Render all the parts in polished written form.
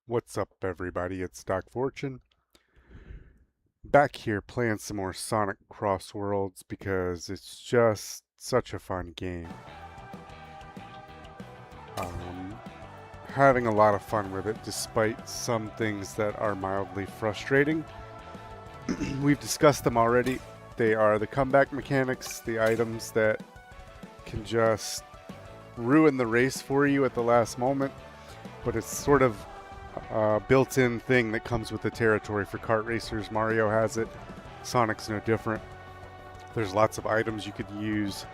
What's up, everybody? It's Doc Fortune. Back here playing some more Sonic Crossworlds because it's just such a fun game. Um, Having a lot of fun with it despite some things that are mildly frustrating. We've discussed them already. They are the comeback mechanics, the items that can just ruin the race for you at the last moment, but it's sort of built-in thing that comes with the territory for kart racers. Mario has it. Sonic's no different. There's lots of items you could use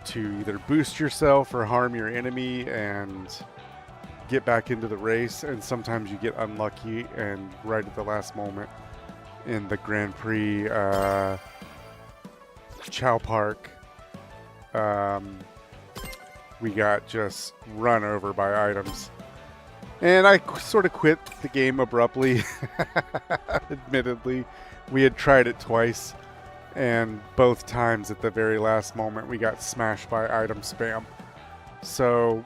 to either boost yourself or harm your enemy and get back into the race, and sometimes you get unlucky and right at the last moment in the Grand Prix Chao Park we got just run over by items. And I sort of quit the game abruptly. Admittedly, we had tried it twice, and both times at the very last moment we got smashed by item spam. So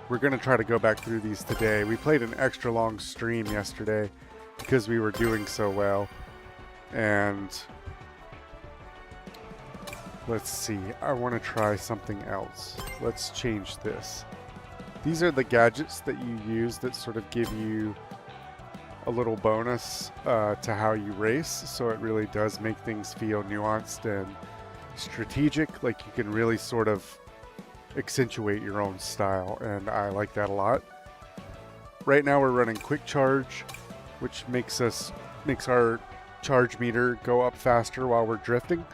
we're going to try to go back through these today. We played an extra long stream yesterday because we were doing so well. And let's see, I want to try something else. Let's change this. These are the gadgets that you use that sort of give you a little bonus to how you race. So it really does make things feel nuanced and strategic. Like you can really sort of accentuate your own style, and I like that a lot. Right now we're running quick charge, which makes our charge meter go up faster while we're drifting.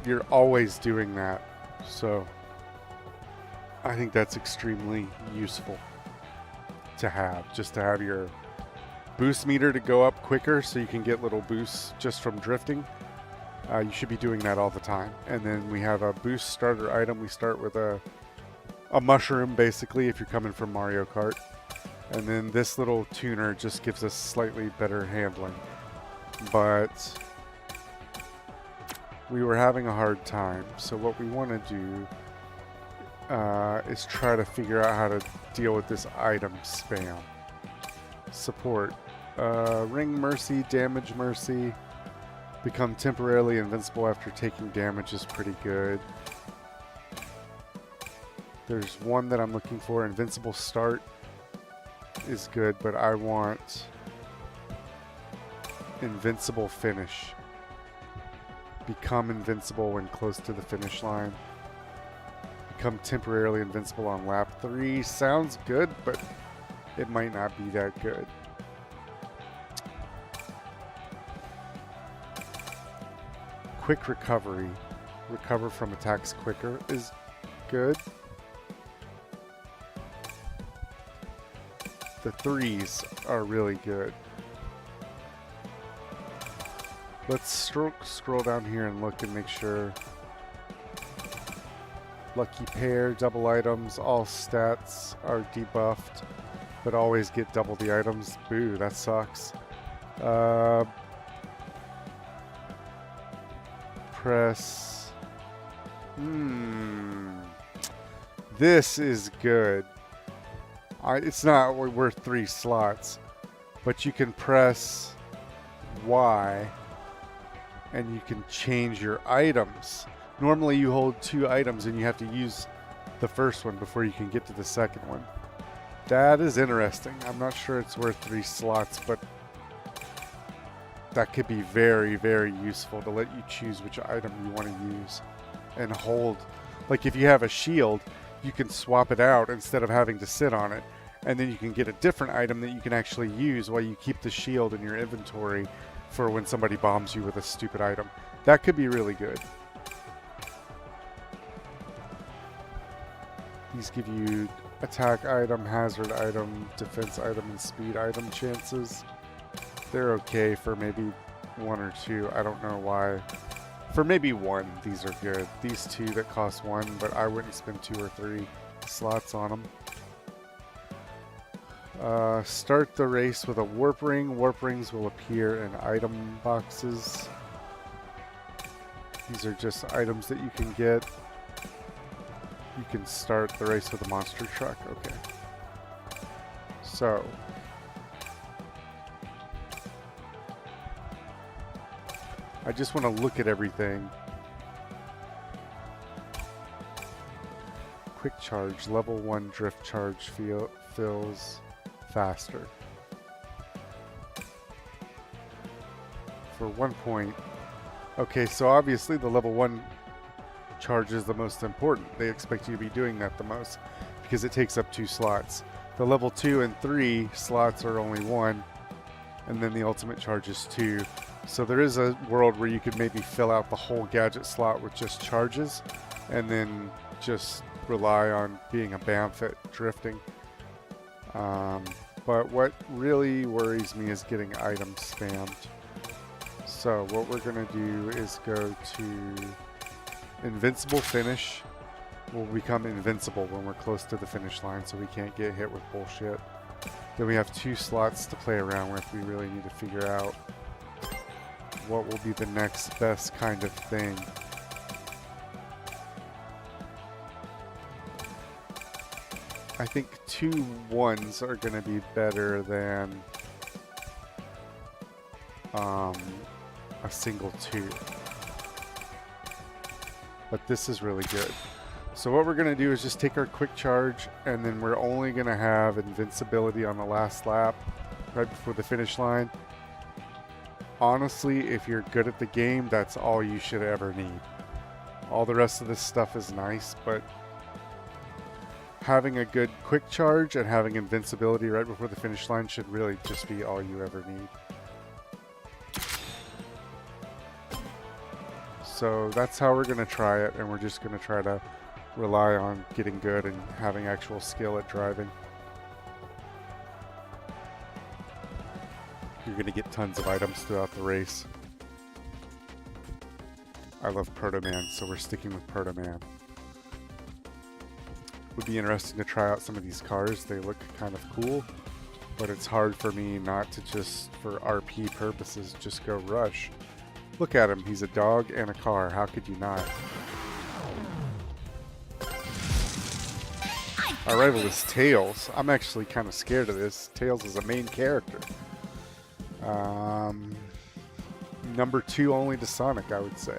You're always doing that, so I think that's extremely useful to have, just to have your boost meter to go up quicker so you can get little boosts just from drifting. You should be doing that all the time. And then we have a boost starter item. We start with a mushroom, basically, if you're coming from Mario Kart. And then this little tuner just gives us slightly better handling. But we were having a hard time, so what we want to do is try to figure out how to deal with this item spam. Support. Ring Mercy, Damage Mercy. Become temporarily invincible after taking damage is pretty good. There's one that I'm looking for. Invincible Start is good, but I want Invincible Finish. Become invincible when close to the finish line. Become temporarily invincible on lap 3. Sounds good, but it might not be that good. Quick recovery. Recover from attacks quicker is good. The 3s are really good. Let's scroll down here and look and make sure. Lucky pair, double items, all stats are debuffed, but always get double the items. Boo, that sucks. Press. This is good. It's not worth 3 slots, but you can press Y and you can change your items. Normally you hold 2 items and you have to use the first one before you can get to the second one. That is interesting. I'm not sure it's worth 3 slots, but that could be very, very useful to let you choose which item you want to use and hold. Like if you have a shield, you can swap it out instead of having to sit on it, and then you can get a different item that you can actually use while you keep the shield in your inventory for when somebody bombs you with a stupid item. That could be really good. These give you attack item, hazard item, defense item, and speed item chances. They're okay for maybe 1 or 2. I don't know why. For maybe 1, these are good. These 2 that cost 1, but I wouldn't spend 2 or 3 slots on them. Start the race with a warp ring. Warp rings will appear in item boxes. These are just items that you can get. You can start the race with a monster truck. Okay. So, I just want to look at everything. Quick charge, level 1 drift charge fills faster. For 1 point. Okay, so obviously the level 1 charge is the most important. They expect you to be doing that the most because it takes up 2 slots. The level 2 and 3 slots are only 1, and then the ultimate charge is 2. So there is a world where you could maybe fill out the whole gadget slot with just charges and then just rely on being a bamf at drifting. But what really worries me is getting items spammed. So what we're going to do is go to invincible finish. We'll become invincible when we're close to the finish line so we can't get hit with bullshit. Then we have 2 slots to play around with. We really need to figure out what will be the next best kind of thing. I think 2 1s are going to be better than a single 2. But this is really good. So what we're going to do is just take our quick charge, and then we're only going to have invincibility on the last lap right before the finish line. Honestly, if you're good at the game, that's all you should ever need. All the rest of this stuff is nice, but having a good quick charge and having invincibility right before the finish line should really just be all you ever need. So that's how we're going to try it, and we're just going to try to rely on getting good and having actual skill at driving. You're going to get tons of items throughout the race. I love Protoman, so we're sticking with Protoman. Would be interesting to try out some of these cars. They look kind of cool, but it's hard for me not to just, for RP purposes, just go rush. Look at him. He's a dog and a car. How could you not? Our rival is Tails. I'm actually kind of scared of this. Tails is a main character. Number 2 only to Sonic, I would say.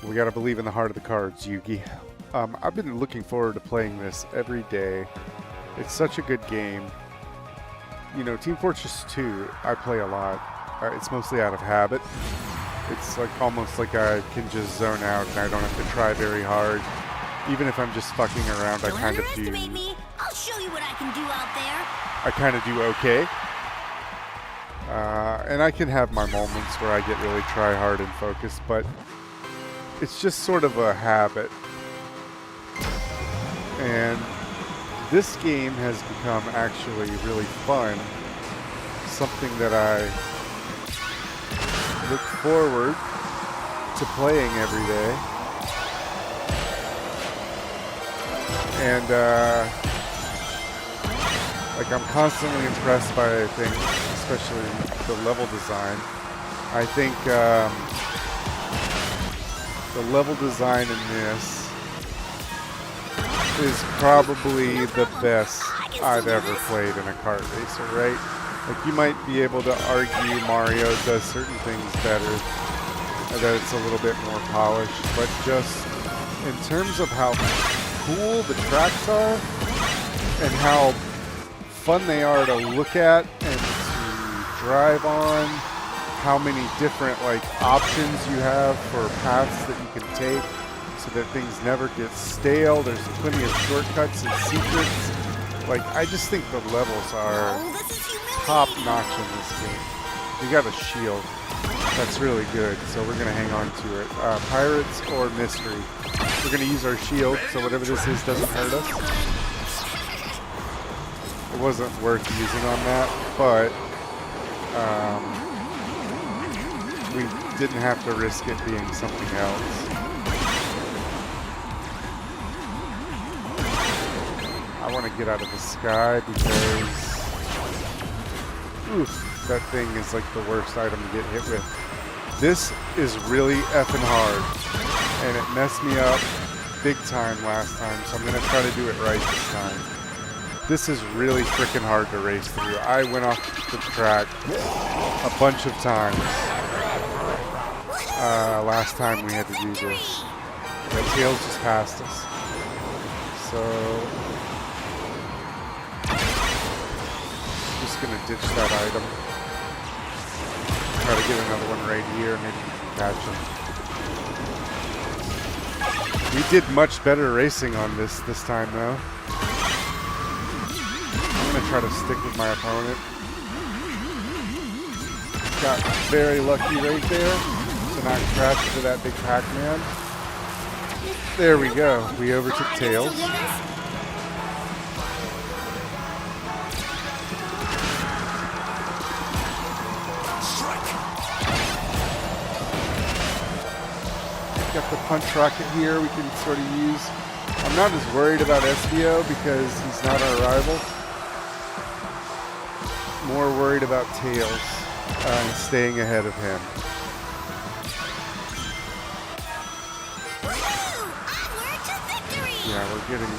We gotta believe in the heart of the cards, Yugi. I've been looking forward to playing this every day. It's such a good game. You know, Team Fortress 2, I play a lot. It's mostly out of habit. It's like almost like I can just zone out and I don't have to try very hard. Even if I'm just fucking around, I kind of do. Me. I'll show you what I can do out there. I kind of do okay. And I can have my moments where I get really try hard and focused, but it's just sort of a habit. And this game has become actually really fun. Something that I look forward to playing every day. And like I'm constantly impressed by things, especially the level design. I think the level design in this is probably the best I've ever played in a kart racer, right? Like, you might be able to argue Mario does certain things better, or that it's a little bit more polished, but just in terms of how cool the tracks are and how fun they are to look at and to drive on, how many different like options you have for paths that you can take so that things never get stale. There's plenty of shortcuts and secrets. Like, I just think the levels are top notch in this game. We got a shield. That's really good, so we're going to hang on to it. Pirates or mystery. We're going to use our shield, so whatever this is doesn't hurt us. It wasn't worth using on that, but we didn't have to risk it being something else. I want to get out of the sky because oof, that thing is like the worst item to get hit with. This is really effing hard, and it messed me up big time last time, so I'm going to try to do it right this time. This is really freaking hard to race through. I went off the track a bunch of times last time we had to do this. The Tails just passed us. So, just gonna ditch that item. Try to get another one right here. Maybe we can catch him. We did much better racing on this time, though. I'm gonna try to stick with my opponent. Got very lucky right there to not crash into that big Pac-Man. There we go. We overtook Tails. Got the punch rocket here we can sort of use. I'm not as worried about SBO because he's not our rival. More worried about Tails and staying ahead of him. Yeah, we're getting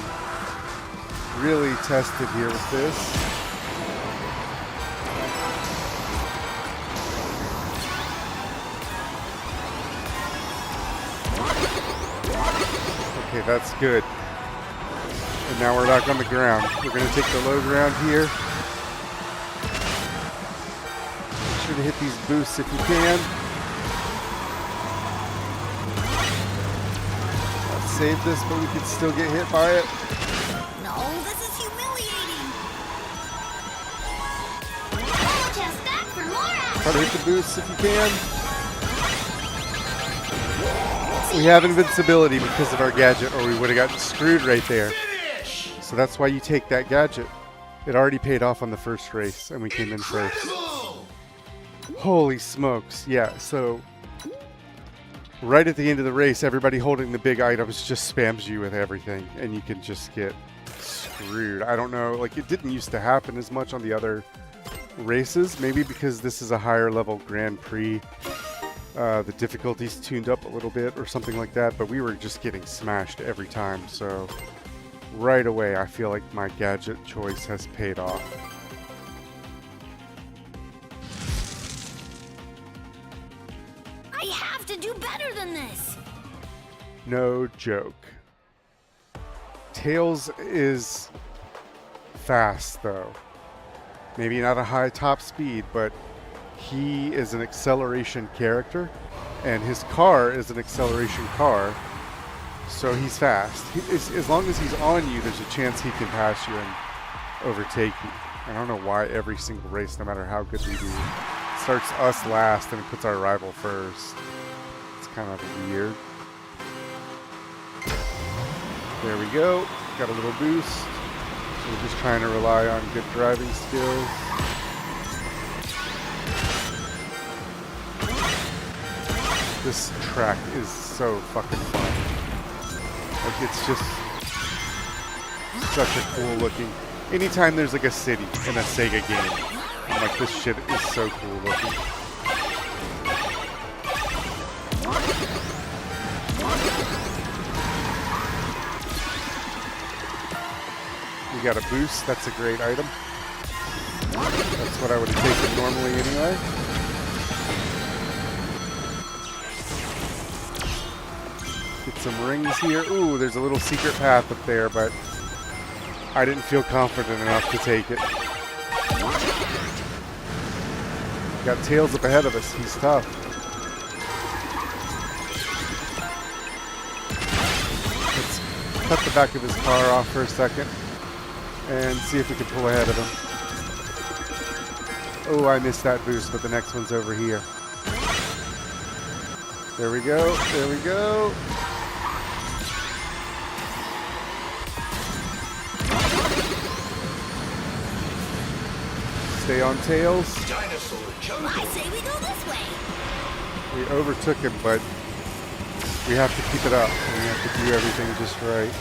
really tested here with this. Okay, that's good. And now we're back on the ground. We're going to take the low ground here. Make sure to hit these boosts if you can. Save this, but we could still get hit by it. No, this is humiliating. Just back for more action. Try to hit the boosts if you can. We have invincibility because of our gadget, or we would have gotten screwed right there. So that's why you take that gadget. It already paid off on the first race, and we came in first. Holy smokes. Yeah, so right at the end of the race, everybody holding the big items just spams you with everything, and you can just get screwed. I don't know, like it didn't used to happen as much on the other races, maybe because this is a higher level Grand Prix. The difficulties tuned up a little bit or something like that, but we were just getting smashed every time, so right away I feel like my gadget choice has paid off. I have to do better than this. No joke. Tails is fast though. Maybe not a high top speed, but he is an acceleration character, and his car is an acceleration car, so he's fast. As long as he's on you, there's a chance he can pass you and overtake you. I don't know why every single race, no matter how good we do, starts us last and puts our rival first. It's kind of weird. There we go. Got a little boost. So we're just trying to rely on good driving skills. This track is so fucking fun. Like, it's just such a cool looking. Anytime there's like a city in a Sega game, I'm like, this shit is so cool looking. We got a boost, that's a great item. That's what I would have taken normally anyway. Get some rings here. Ooh, there's a little secret path up there, but I didn't feel confident enough to take it. Got Tails up ahead of us. He's tough. Let's cut the back of his car off for a second and see if we can pull ahead of him. Oh, I missed that boost, but the next one's over here. There we go. There we go. Stay on Tails. I say we go this way. We overtook him, but we have to keep it up. And we have to do everything just right.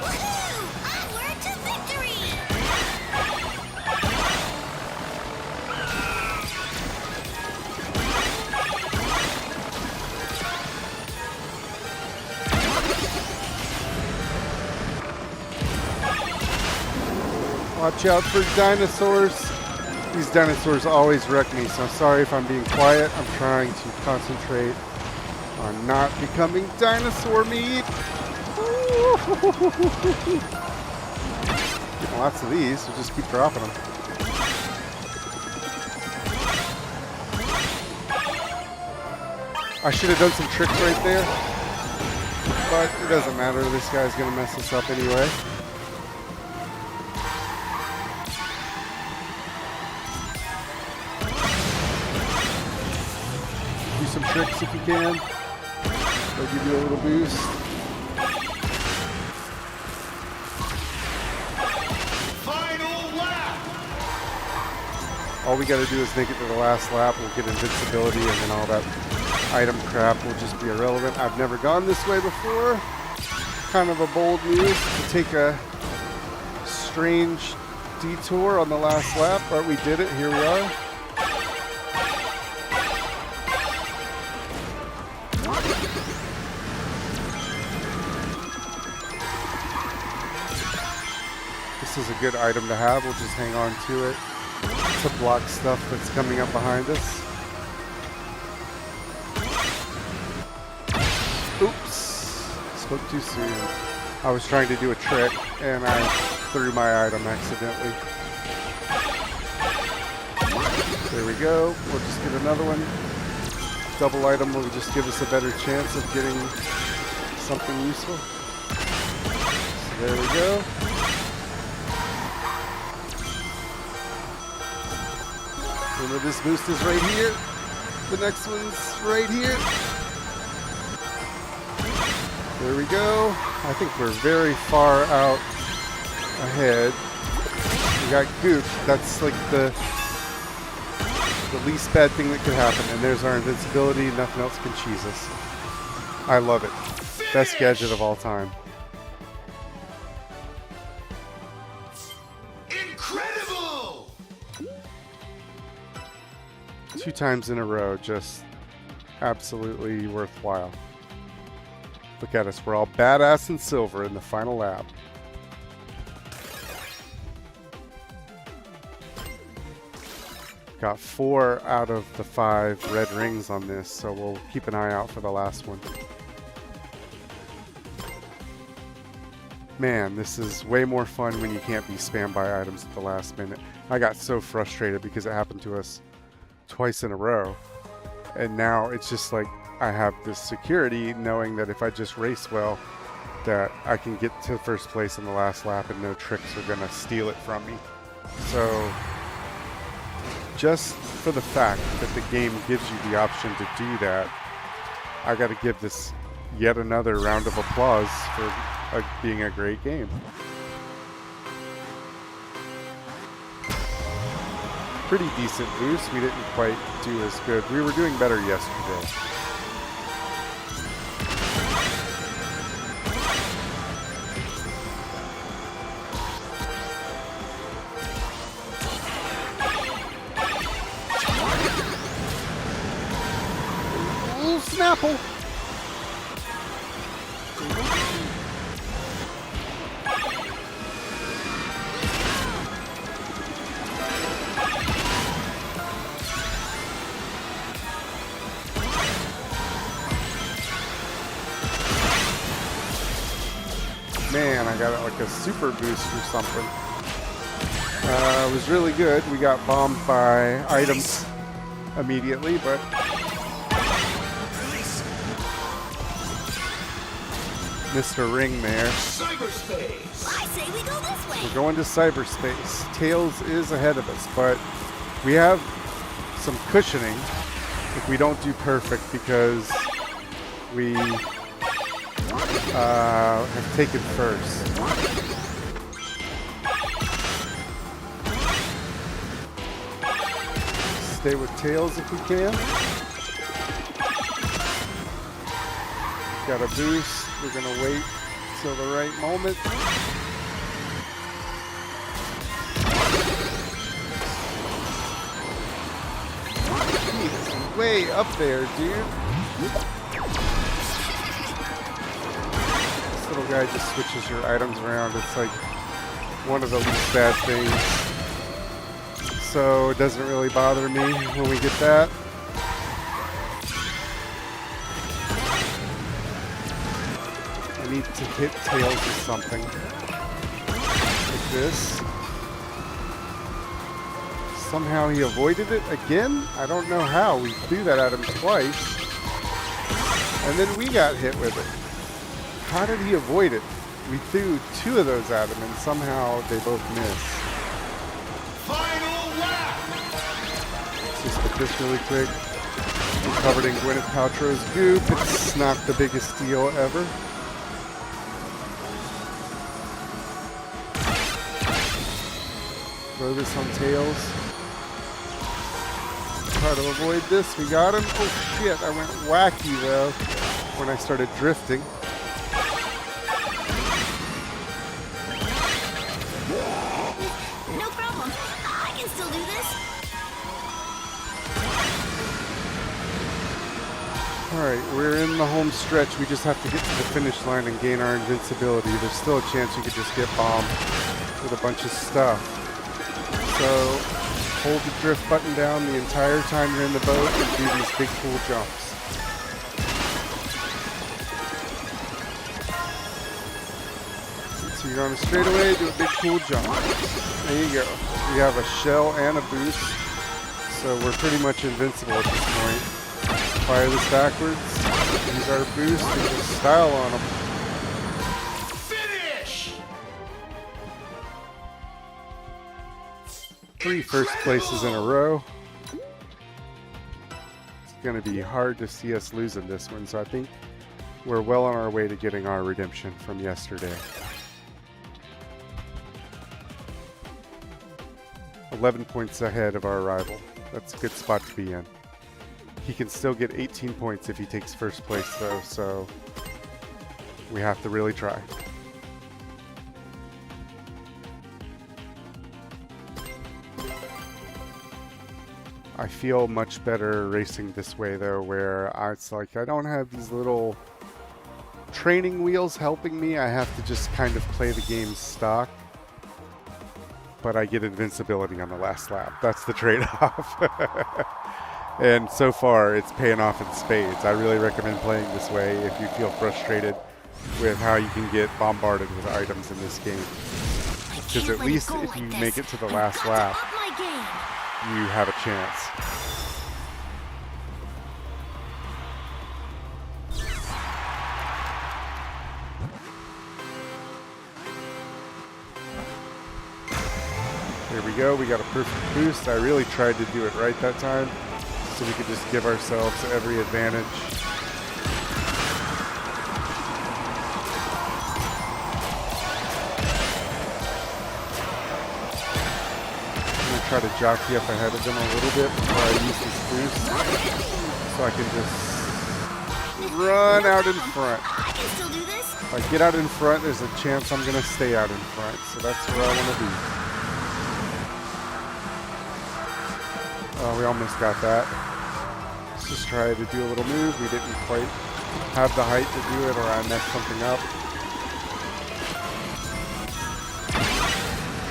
Woohoo! Onward to victory! Watch out for dinosaurs. These dinosaurs always wreck me, so sorry if I'm being quiet. I'm trying to concentrate on not becoming dinosaur meat. Getting lots of these, so just keep dropping them. I should have done some tricks right there, but it doesn't matter. This guy's gonna mess us up anyway. Do some tricks if you can. They'll give you a little boost. Final lap. All we gotta do is make it to the last lap. We'll get invincibility, and then all that item crap will just be irrelevant. I've never gone this way before. Kind of a bold move to take a strange detour on the last lap, but we did it. Here we are. This is a good item to have. We'll just hang on to it to block stuff that's coming up behind us. Oops, spoke too soon. I was trying to do a trick and I threw my item accidentally. There we go. We'll just get another one. Double item will just give us a better chance of getting something useful. So there we go. Remember, this boost is right here. The next one's right here. There we go. I think we're very far out ahead. We got goofed. That's like the least bad thing that could happen. And there's our invincibility. Nothing else can cheese us. I love it. Best gadget of all time. Incredible! 2 times in a row. Just absolutely worthwhile. Look at us. We're all badass in silver in the final lap. Got 4 out of the 5 red rings on this, so we'll keep an eye out for the last one. Man, this is way more fun when you can't be spammed by items at the last minute. I got so frustrated because it happened to us twice in a row. And now it's just like I have this security knowing that if I just race well, that I can get to first place in the last lap and no tricks are gonna steal it from me. So just for the fact that the game gives you the option to do that, I gotta give this yet another round of applause for being a great game. Pretty decent boost. We didn't quite do as good. We were doing better yesterday. Snapple. Man, I got like a super boost or something. It was really good. We got bombed by items immediately, but Mr. Ring there. Cyberspace. I say we go this way. We're going to cyberspace. Tails is ahead of us, but we have some cushioning if we don't do perfect because we have taken first. Stay with Tails if we can. Got a boost. We're gonna wait till the right moment. He's way up there, dude. This little guy just switches your items around. It's like one of the least bad things. So it doesn't really bother me when we get that. I need to hit tails with something. Like this. Somehow he avoided it again? I don't know how. We threw that at him twice. And then we got hit with it. How did he avoid it? We threw 2 of those at him and somehow they both missed. Final lap. Let's just get this really quick. I'm covered in Gwyneth Paltrow's goop. It's not the biggest deal ever. Throw this on tails. Try to avoid this. We got him. Oh shit, I went wacky though when I started drifting. No problem. I can still do this. Alright, we're in the home stretch. We just have to get to the finish line and gain our invincibility. There's still a chance you could just get bombed with a bunch of stuff. So hold the drift button down the entire time you're in the boat and do these big cool jumps. So you're on a straightaway, do a big cool jump. There you go. We have a shell and a boost, so we're pretty much invincible at this point. Fire this backwards, use our boost, and just style on them. Finish. 3 first places in a row. It's going to be hard to see us losing this one, so I think we're well on our way to getting our redemption from yesterday. 11 points ahead of our rival. That's a good spot to be in. He can still get 18 points if he takes first place though, so we have to really try. I feel much better racing this way though, where it's like I don't have these little training wheels helping me. I have to just kind of play the game stock. But I get invincibility on the last lap. That's the trade-off. And so far, it's paying off in spades. I really recommend playing this way if you feel frustrated with how you can get bombarded with items in this game. Because at least if you make it to the last lap, you have a chance. There we go, we got a perfect boost. I really tried to do it right that time, so we could just give ourselves every advantage. I'm going to try to jockey up ahead of them a little bit before I use this boost, so I can just run out in front. I can still do this. If I get out in front, there's a chance I'm going to stay out in front, so that's where I want to be. Oh, we almost got that. Let's just try to do a little move. We didn't quite have the height to do it, or I messed something up.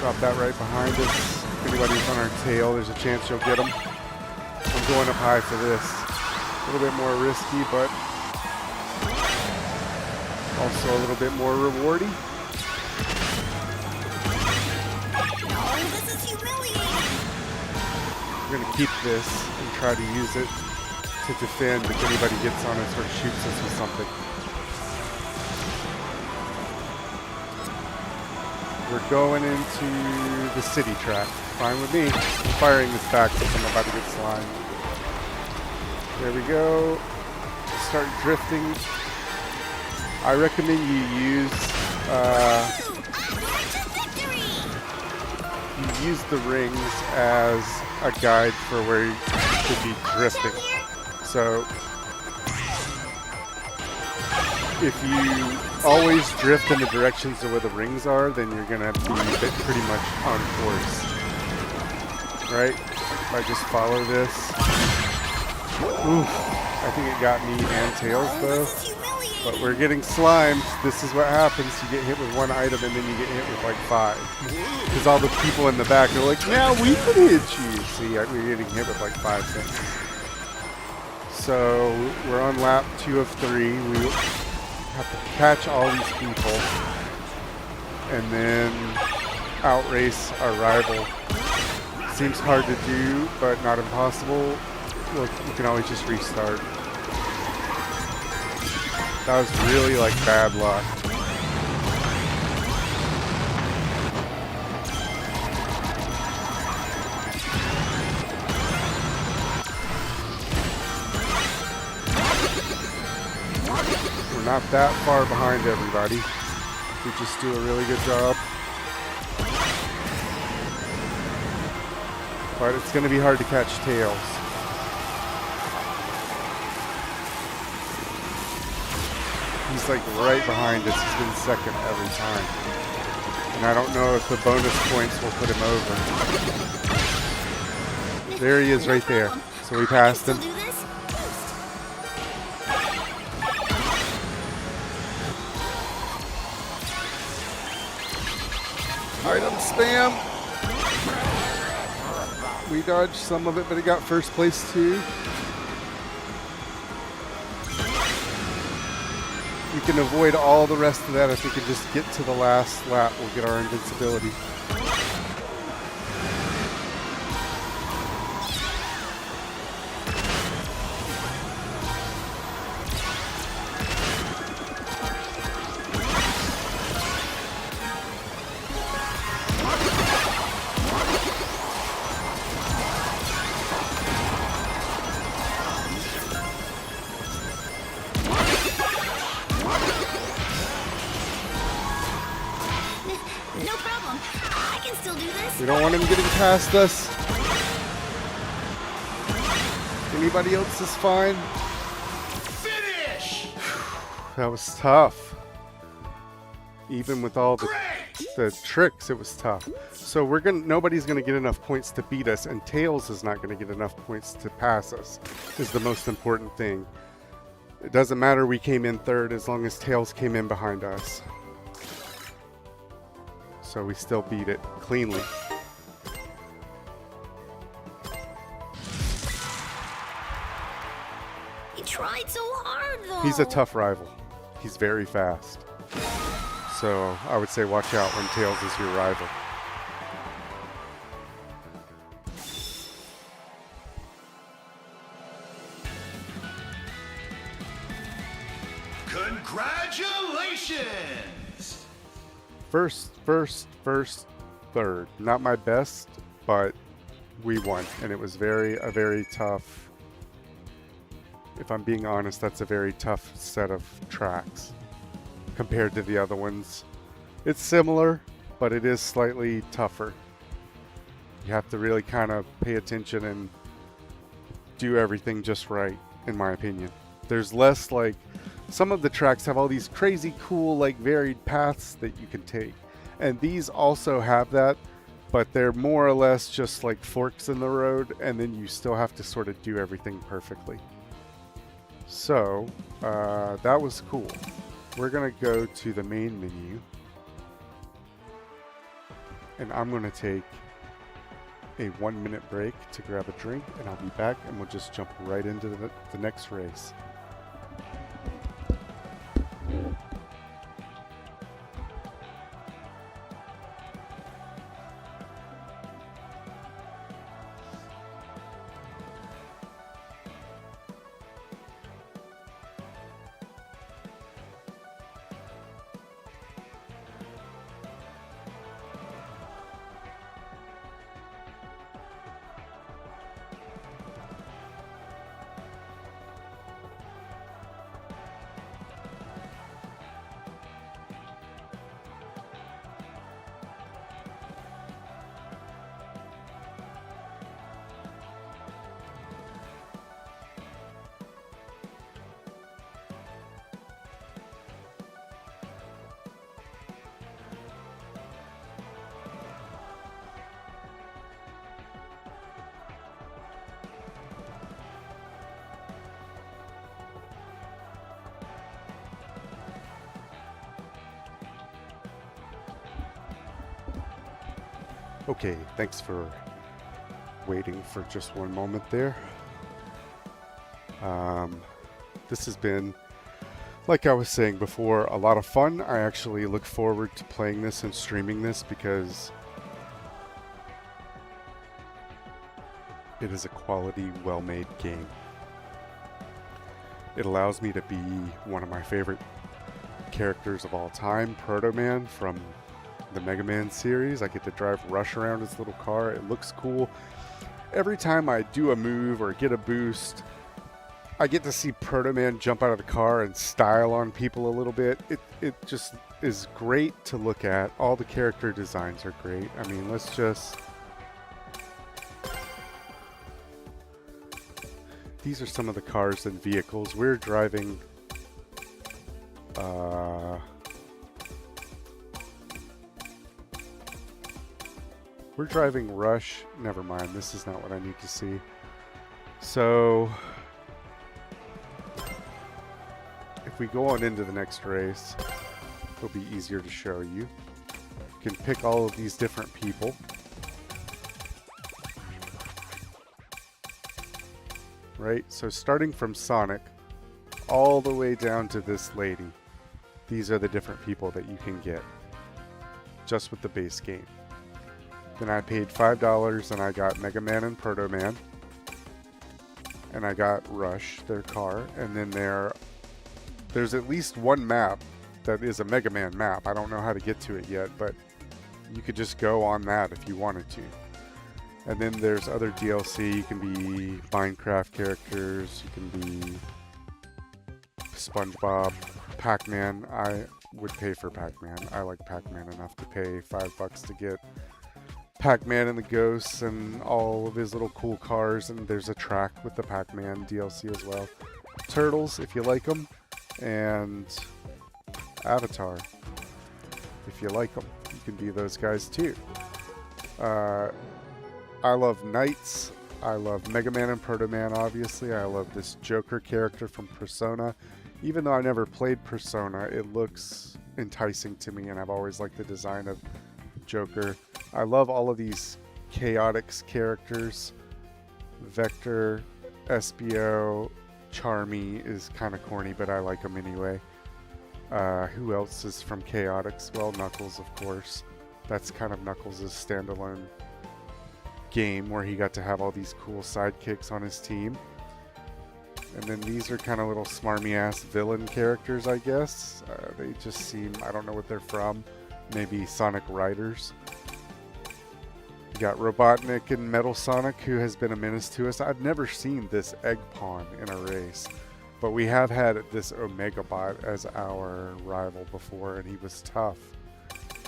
Drop that right behind us. If anybody's on our tail, there's a chance you'll get them. I'm going up high for this. A little bit more risky, but also a little bit more rewarding. We're going to keep this and try to use it to defend if anybody gets on us or shoots us with something. We're going into the city track. Fine with me. I'm firing this back since I'm about to get slimed. There we go. Start drifting. I recommend you use the rings as a guide for where you should be drifting. So if you always drift in the directions of where the rings are, then you're gonna be pretty much on course, right? If I just follow this, oof, I think it got me and tails though. But we're getting slimed. This is what happens. You get hit with one item and then you get hit with like 5. Because all the people in the back are like, yeah, we could hit you. See, we're getting hit with like 5 things. So we're on lap 2 of 3. We have to catch all these people and then outrace our rival. Seems hard to do, but not impossible. Look, you can always just restart. That was really like bad luck. We're not that far behind everybody. We just do a really good job. But it's going to be hard to catch Tails. He's like right behind us. He's been second every time. And I don't know if the bonus points will put him over. There he is right there. So we passed him. Item spam. We dodged some of it, but it got first place too. We can avoid all the rest of that if we can just get to the last lap. We'll get our invincibility. No problem. I can still do this. We don't want him getting past us. Anybody else is fine. Finish! That was tough. Even with all the tricks, it was tough. So nobody's gonna get enough points to beat us, and Tails is not gonna get enough points to pass us. Is the most important thing. It doesn't matter we came in third as long as Tails came in behind us. So we still beat it cleanly. He tried so hard, though. He's a tough rival. He's very fast. So I would say watch out when Tails is your rival. Congratulations! First, third. Not my best, but we won. And it was a very tough, if I'm being honest, that's a very tough set of tracks compared to the other ones. It's similar, but it is slightly tougher. You have to really kind of pay attention and do everything just right, in my opinion. There's less like, some of the tracks have all these crazy cool like varied paths that you can take. And these also have that, but they're more or less just like forks in the road, and then you still have to sort of do everything perfectly. So, that was cool. We're gonna go to the main menu, and I'm gonna take a 1-minute break to grab a drink, and I'll be back, and we'll just jump right into the next race. Okay, thanks for waiting for just one moment there. This has been, like I was saying before, a lot of fun. I actually look forward to playing this and streaming this because it is a quality, well-made game. It allows me to be one of my favorite characters of all time, Protoman from the Mega Man series. I get to drive Rush around his little car. It looks cool. Every time I do a move or get a boost, I get to see Protoman jump out of the car and style on people a little bit. It just is great to look at. All the character designs are great. I mean, let's just... These are some of the cars and vehicles. We're driving... We're driving Rush. Never mind, this is not what I need to see. So... if we go on into the next race, it'll be easier to show you. You can pick all of these different people. Right, so starting from Sonic all the way down to this lady, these are the different people that you can get just with the base game. Then I paid $5 and I got Mega Man and Protoman, and I got Rush, their car, and then there's at least one map that is a Mega Man map. I don't know how to get to it yet, but you could just go on that if you wanted to. And then there's other DLC. You can be Minecraft characters. You can be SpongeBob, Pac-Man. I would pay for Pac-Man. I like Pac-Man enough to pay $5 to get Pac-Man and the ghosts and all of his little cool cars. And there's a track with the Pac-Man DLC as well. Turtles, if you like them. And Avatar, if you like them. You can be those guys too. I love Knights. I love Mega Man and Protoman, obviously. I love this Joker character from Persona. Even though I never played Persona, it looks enticing to me, and I've always liked the design of Joker. I love all of these Chaotix characters. Vector, SBO, Charmy is kind of corny, but I like them anyway. Who else is from Chaotix? Well, Knuckles, of course. That's kind of Knuckles' standalone game where he got to have all these cool sidekicks on his team. And then these are kind of little smarmy ass villain characters, I guess. They just seem, I don't know what they're from. Maybe Sonic Riders. You got Robotnik and Metal Sonic, who has been a menace to us. I've never seen this Egg Pawn in a race, but we have had this Omega Bot as our rival before, and he was tough.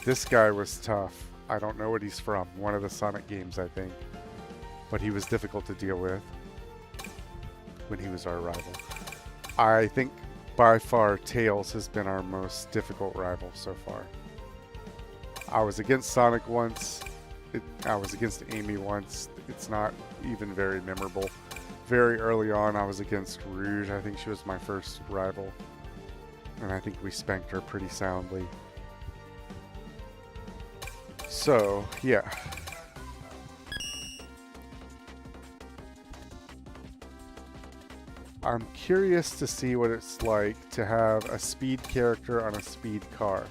This guy was tough. I don't know what he's from. One of the Sonic games, I think. But he was difficult to deal with when he was our rival. I think by far Tails has been our most difficult rival so far. I was against Sonic once. I was against Amy once. It's not even very memorable. Very early on, I was against Rouge. I think she was my first rival. And I think we spanked her pretty soundly. So, yeah. I'm curious to see what it's like to have a speed character on a speed car.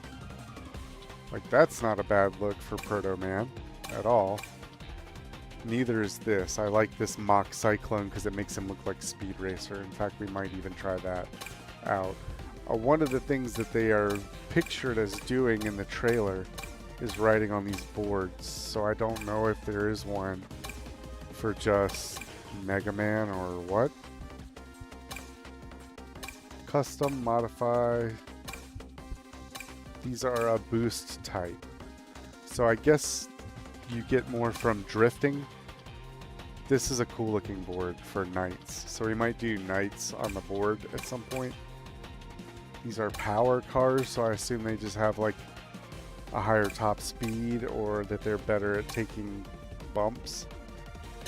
Like, that's not a bad look for Protoman at all. Neither is this. I like this Mach Cyclone because it makes him look like Speed Racer. In fact, we might even try that out. One of the things that they are pictured as doing in the trailer is riding on these boards, so I don't know if there is one for just Mega Man or what. Custom, modify. These are a boost type, so I guess you get more from drifting. This is a cool looking board for Knights, so we might do Knights on the board at some point. These are power cars, so I assume they just have like a higher top speed, or that they're better at taking bumps.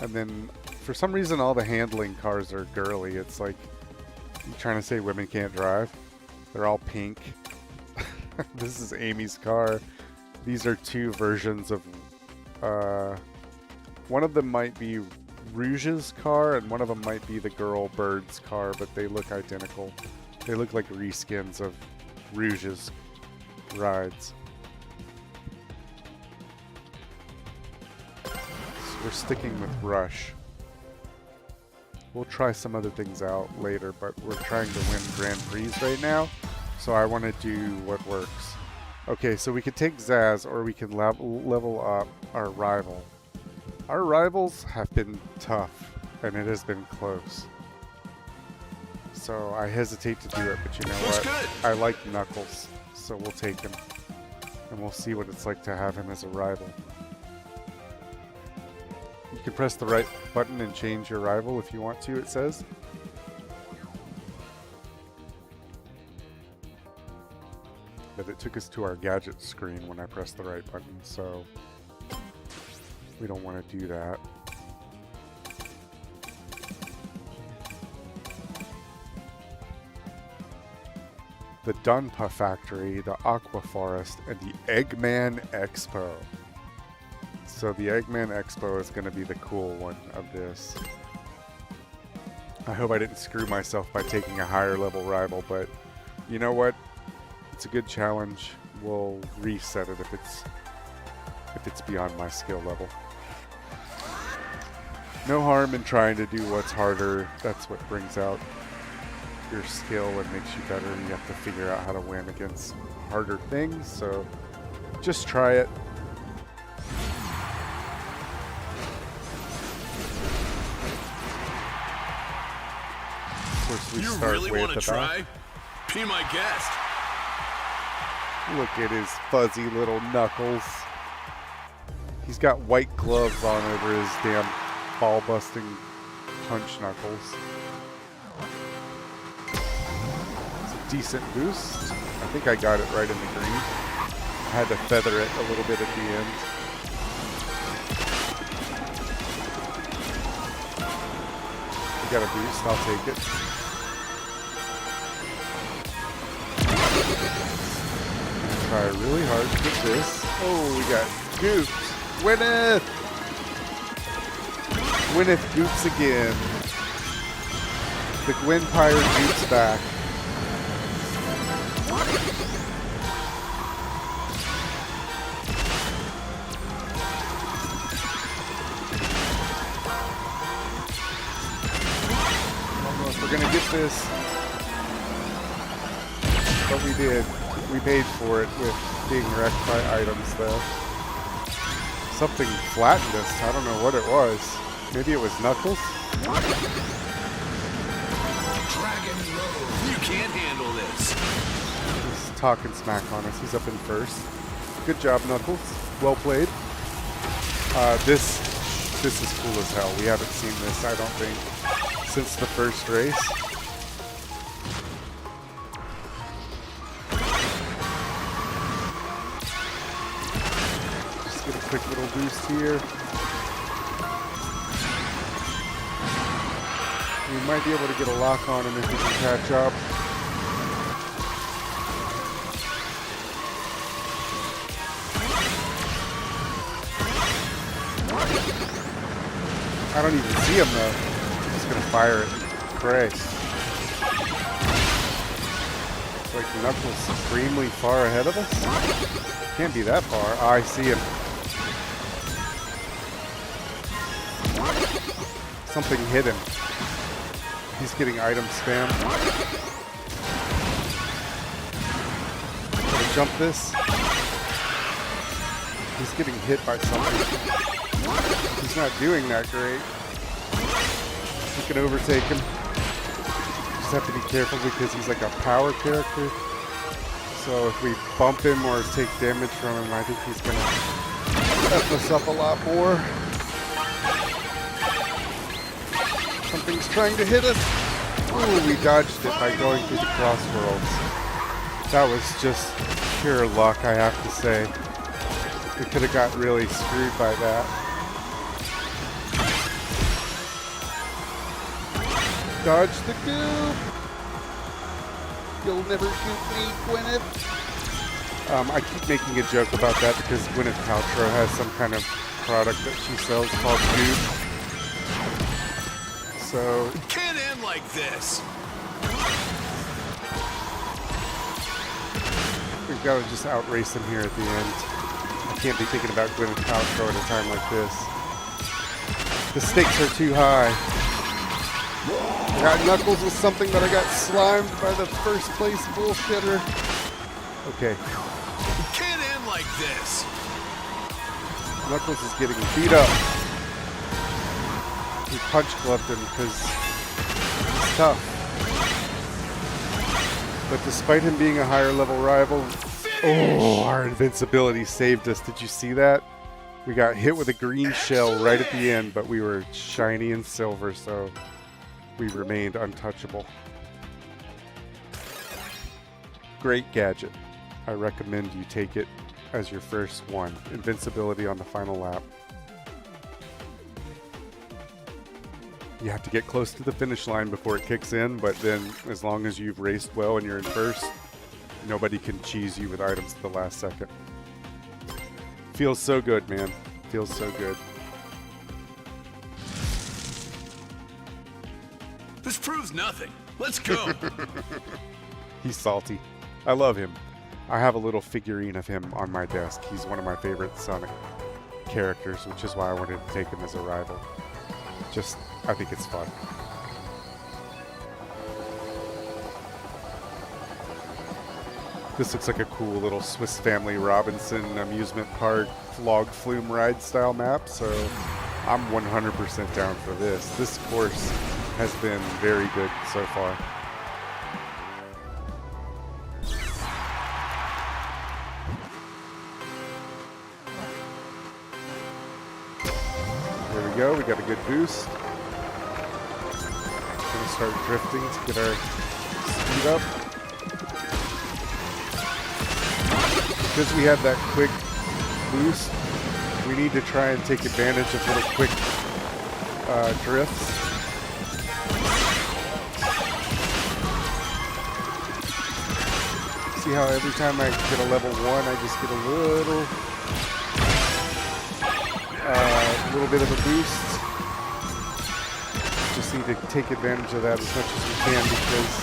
And then for some reason all the handling cars are girly. It's like, you trying to say women can't drive? They're all pink. This is Amy's car. These are two versions of One of them might be Rouge's car, and one of them might be the girl Bird's car, but they look identical. They look like reskins of Rouge's rides. So we're sticking with Rush. We'll try some other things out later, but we're trying to win Grand Prix right now, so I want to do what works. Okay, so we could take Zaz, or we can level up our rival. Our rivals have been tough, and it has been close. So I hesitate to do it, but you know what? I like Knuckles, so we'll take him. And we'll see what it's like to have him as a rival. You can press the right button and change your rival if you want to, it says. But it took us to our gadget screen when I pressed the right button, so we don't want to do that. The Dunpa Factory, the Aqua Forest, and the Eggman Expo. So the Eggman Expo is going to be the cool one of this. I hope I didn't screw myself by taking a higher level rival, but you know what? It's a good challenge. We'll reset it if it's beyond my skill level. No harm in trying to do what's harder. That's what brings out your skill and makes you better, and you have to figure out how to win against harder things, so just try it. Of course, we You start really way want at to the back. try? Be my guest. Look at his fuzzy little knuckles. He's got white gloves on over his damn ball-busting punch knuckles. It's a decent boost. I think I got it right in the green. I had to feather it a little bit at the end. We got a boost, I'll take it. Try really hard to get this. Oh, we got Goops. Gwyneth! Gwyneth Goops again. The Gwynpire Goops back. I don't know if we're gonna get this, but we did. We paid for it with being wrecked by items, though. Something flattened us. I don't know what it was. Maybe it was Knuckles? Dragon Road. You can't handle this. He's talking smack on us. He's up in first. Good job, Knuckles. Well played. This is cool as hell. We haven't seen this, I don't think, since the first race. Get a quick little boost here. We might be able to get a lock on him if we can catch up. I don't even see him though. I'm just gonna fire it. Pray. It's like Knuckles supremely far ahead of us. Can't be that far. Oh, I see him. Something hit him. He's getting item spam. Gotta jump this. He's getting hit by something. He's not doing that great. We can overtake him. Just have to be careful because he's like a power character. So if we bump him or take damage from him, I think he's gonna F us up a lot more. Something's trying to hit us. Ooh, we dodged it by going through the Crossworlds. That was just pure luck, I have to say. We could have got really screwed by that. Dodge the goop! You'll never goop me, Gwyneth! I keep making a joke about that because Gwyneth Paltrow has some kind of product that she sells called Goop. So Can't end like this. we've got to just outrace him here at the end. I can't be thinking about Gwyneth Paltrow at a time like this. The stakes are too high. I got Knuckles with something, but I got slimed by the first place bullshitter. Okay. Can't end like this. Knuckles is getting beat up. We punch gloved him because it's tough. But despite him being a higher level rival, oh, our invincibility saved us. Did you see that? We got hit with a green shell right at the end, but we were shiny and silver, so we remained untouchable. Great gadget. I recommend you take it as your first one. Invincibility on the final lap. You have to get close to the finish line before it kicks in, but then as long as you've raced well and you're in first, nobody can cheese you with items at the last second. Feels so good, man. Feels so good. This proves nothing. Let's go. He's salty. I love him. I have a little figurine of him on my desk. He's one of my favorite Sonic characters, which is why I wanted to take him as a rival. Just, I think it's fun. This looks like a cool little Swiss Family Robinson amusement park log flume ride style map, so I'm 100% down for this. This course has been very good so far. There we go, we got a good boost. Gonna start drifting to get our speed up. Because we have that quick boost, we need to try and take advantage of little quick drifts. See how every time I get a level 1, I just get a little bit of a boost. Just need to take advantage of that as much as we can because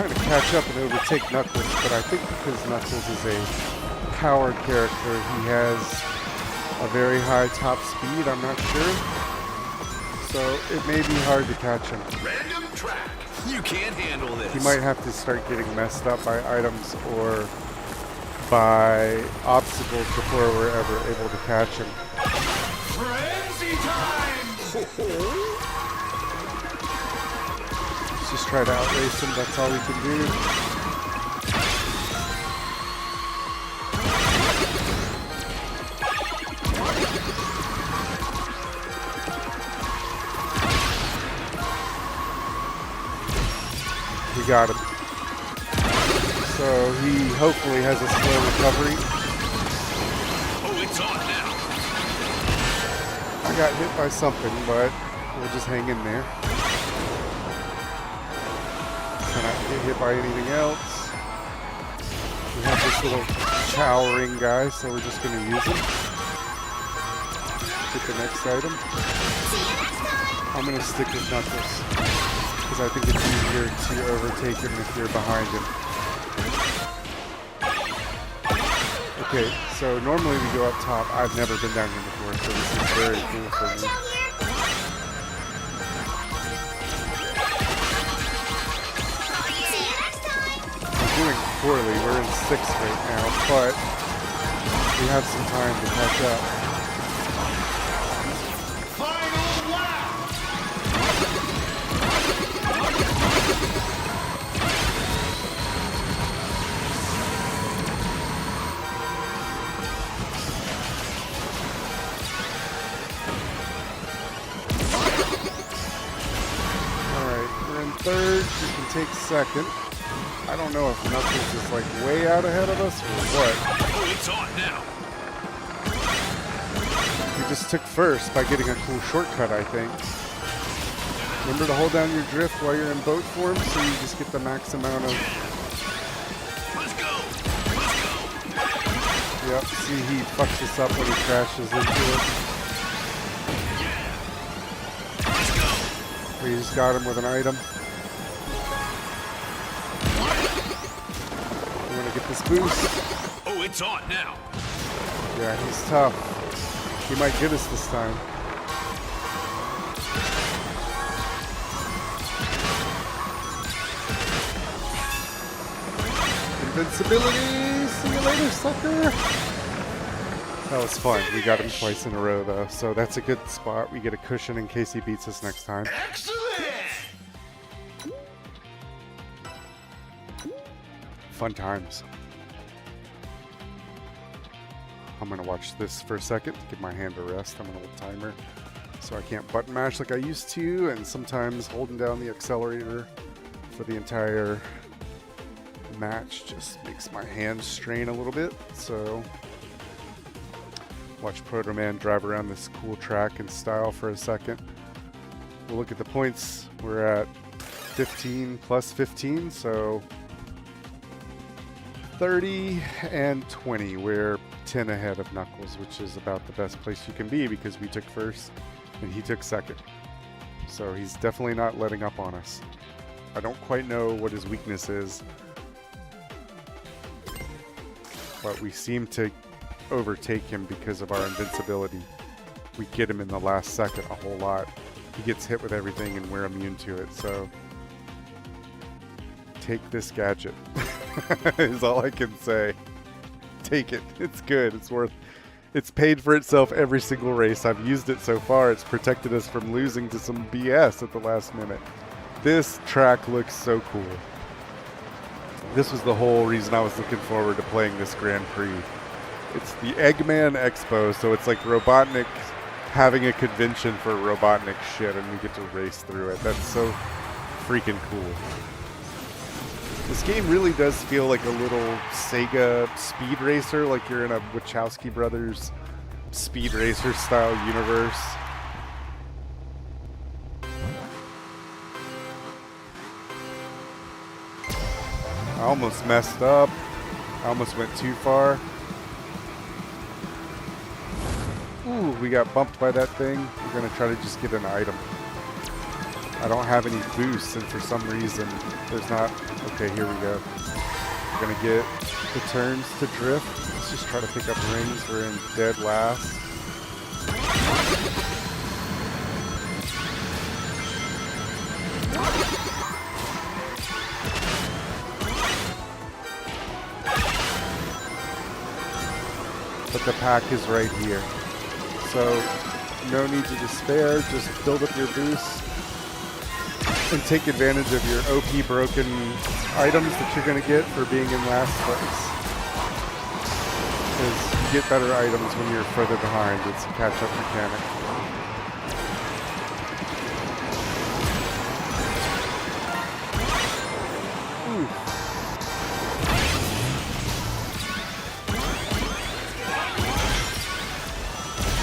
trying to catch up and overtake Knuckles, but I think because Knuckles is a powered character, he has a very high top speed, I'm not sure. So it may be hard to catch him. Random track. You can't handle this. He might have to start getting messed up by items or by obstacles before we're ever able to catch him. Frenzy time! Just try to outrace him, that's all we can do. We got him. So he hopefully has a slow recovery. Oh, it's on now. I got hit by something, but we'll just hang in there. Cannot get hit by anything else. We have this little Chao ring guy, so we're just going to use him. Get the next item. I'm going to stick with Knuckles, because I think it's easier to overtake him if you're behind him. Okay, so normally we go up top. I've never been down here before, so this is very cool for me. Doing poorly. We're in 6th right now, but we have some time to catch up. Final lap. All right, we're in 3rd. We can take 2nd. I don't know if Knuckles is like way out ahead of us or what. Oh, it's on now. He just took first by getting a cool shortcut, I think. Remember to hold down your drift while you're in boat form so you just get the max amount of... Let's go. Yep, see he fucks us up when he crashes into it. Let's go. We just got him with an item. You want to get this boost? Oh, it's on now. Yeah, he's tough. He might get us this time. Invincibility! See you later, sucker! That was fun. We got him twice in a row, though, so that's a good spot. We get a cushion in case he beats us next time. Excellent. Fun times. I'm gonna watch this for a second to give my hand a rest. I'm an old timer, so I can't button mash like I used to, and sometimes holding down the accelerator for the entire match just makes my hands strain a little bit. So watch Protoman drive around this cool track in style for a second. We'll look at the points. We're at 15 plus 15, so 30 and 20. We're 10 ahead of Knuckles, which is about the best place you can be because we took first and he took second. So he's definitely not letting up on us. I don't quite know what his weakness is, but we seem to overtake him because of our invincibility. We get him in the last second a whole lot. He gets hit with everything and we're immune to it, so take this gadget is all I can say. Take it. It's good. It's paid for itself every single race. I've used it so far. It's protected us from losing to some BS at the last minute. This track looks so cool. This was the whole reason I was looking forward to playing this Grand Prix. It's the Eggman Expo, so it's like Robotnik having a convention for Robotnik shit, and we get to race through it. That's so freaking cool. This game really does feel like a little Sega Speed Racer, like you're in a Wachowski Brothers Speed Racer style universe. I almost messed up. I almost went too far. Ooh, we got bumped by that thing. We're going to try to just get an item. I don't have any boosts, and for some reason, there's not... Okay, here we go. We're going to get the turns to drift. Let's just try to pick up rings. We're in dead last. But the pack is right here. So, no need to despair. Just build up your boost and take advantage of your OP broken items that you're going to get for being in last place. Because you get better items when you're further behind. It's a catch-up mechanic. Ooh.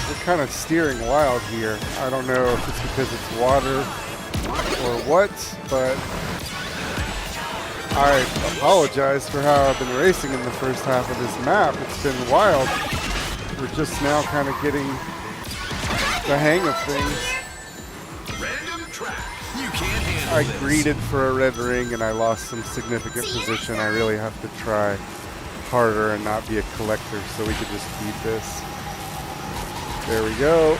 We're kind of steering wild here. I don't know if it's because it's water or what, but I apologize for how I've been racing in the first half of this map. It's been wild. We're just now kind of getting the hang of things. Random track. You can't handle I this. greeted for a red ring and I lost some significant position. I really have to try harder and not be a collector so we could just beat this. There we go.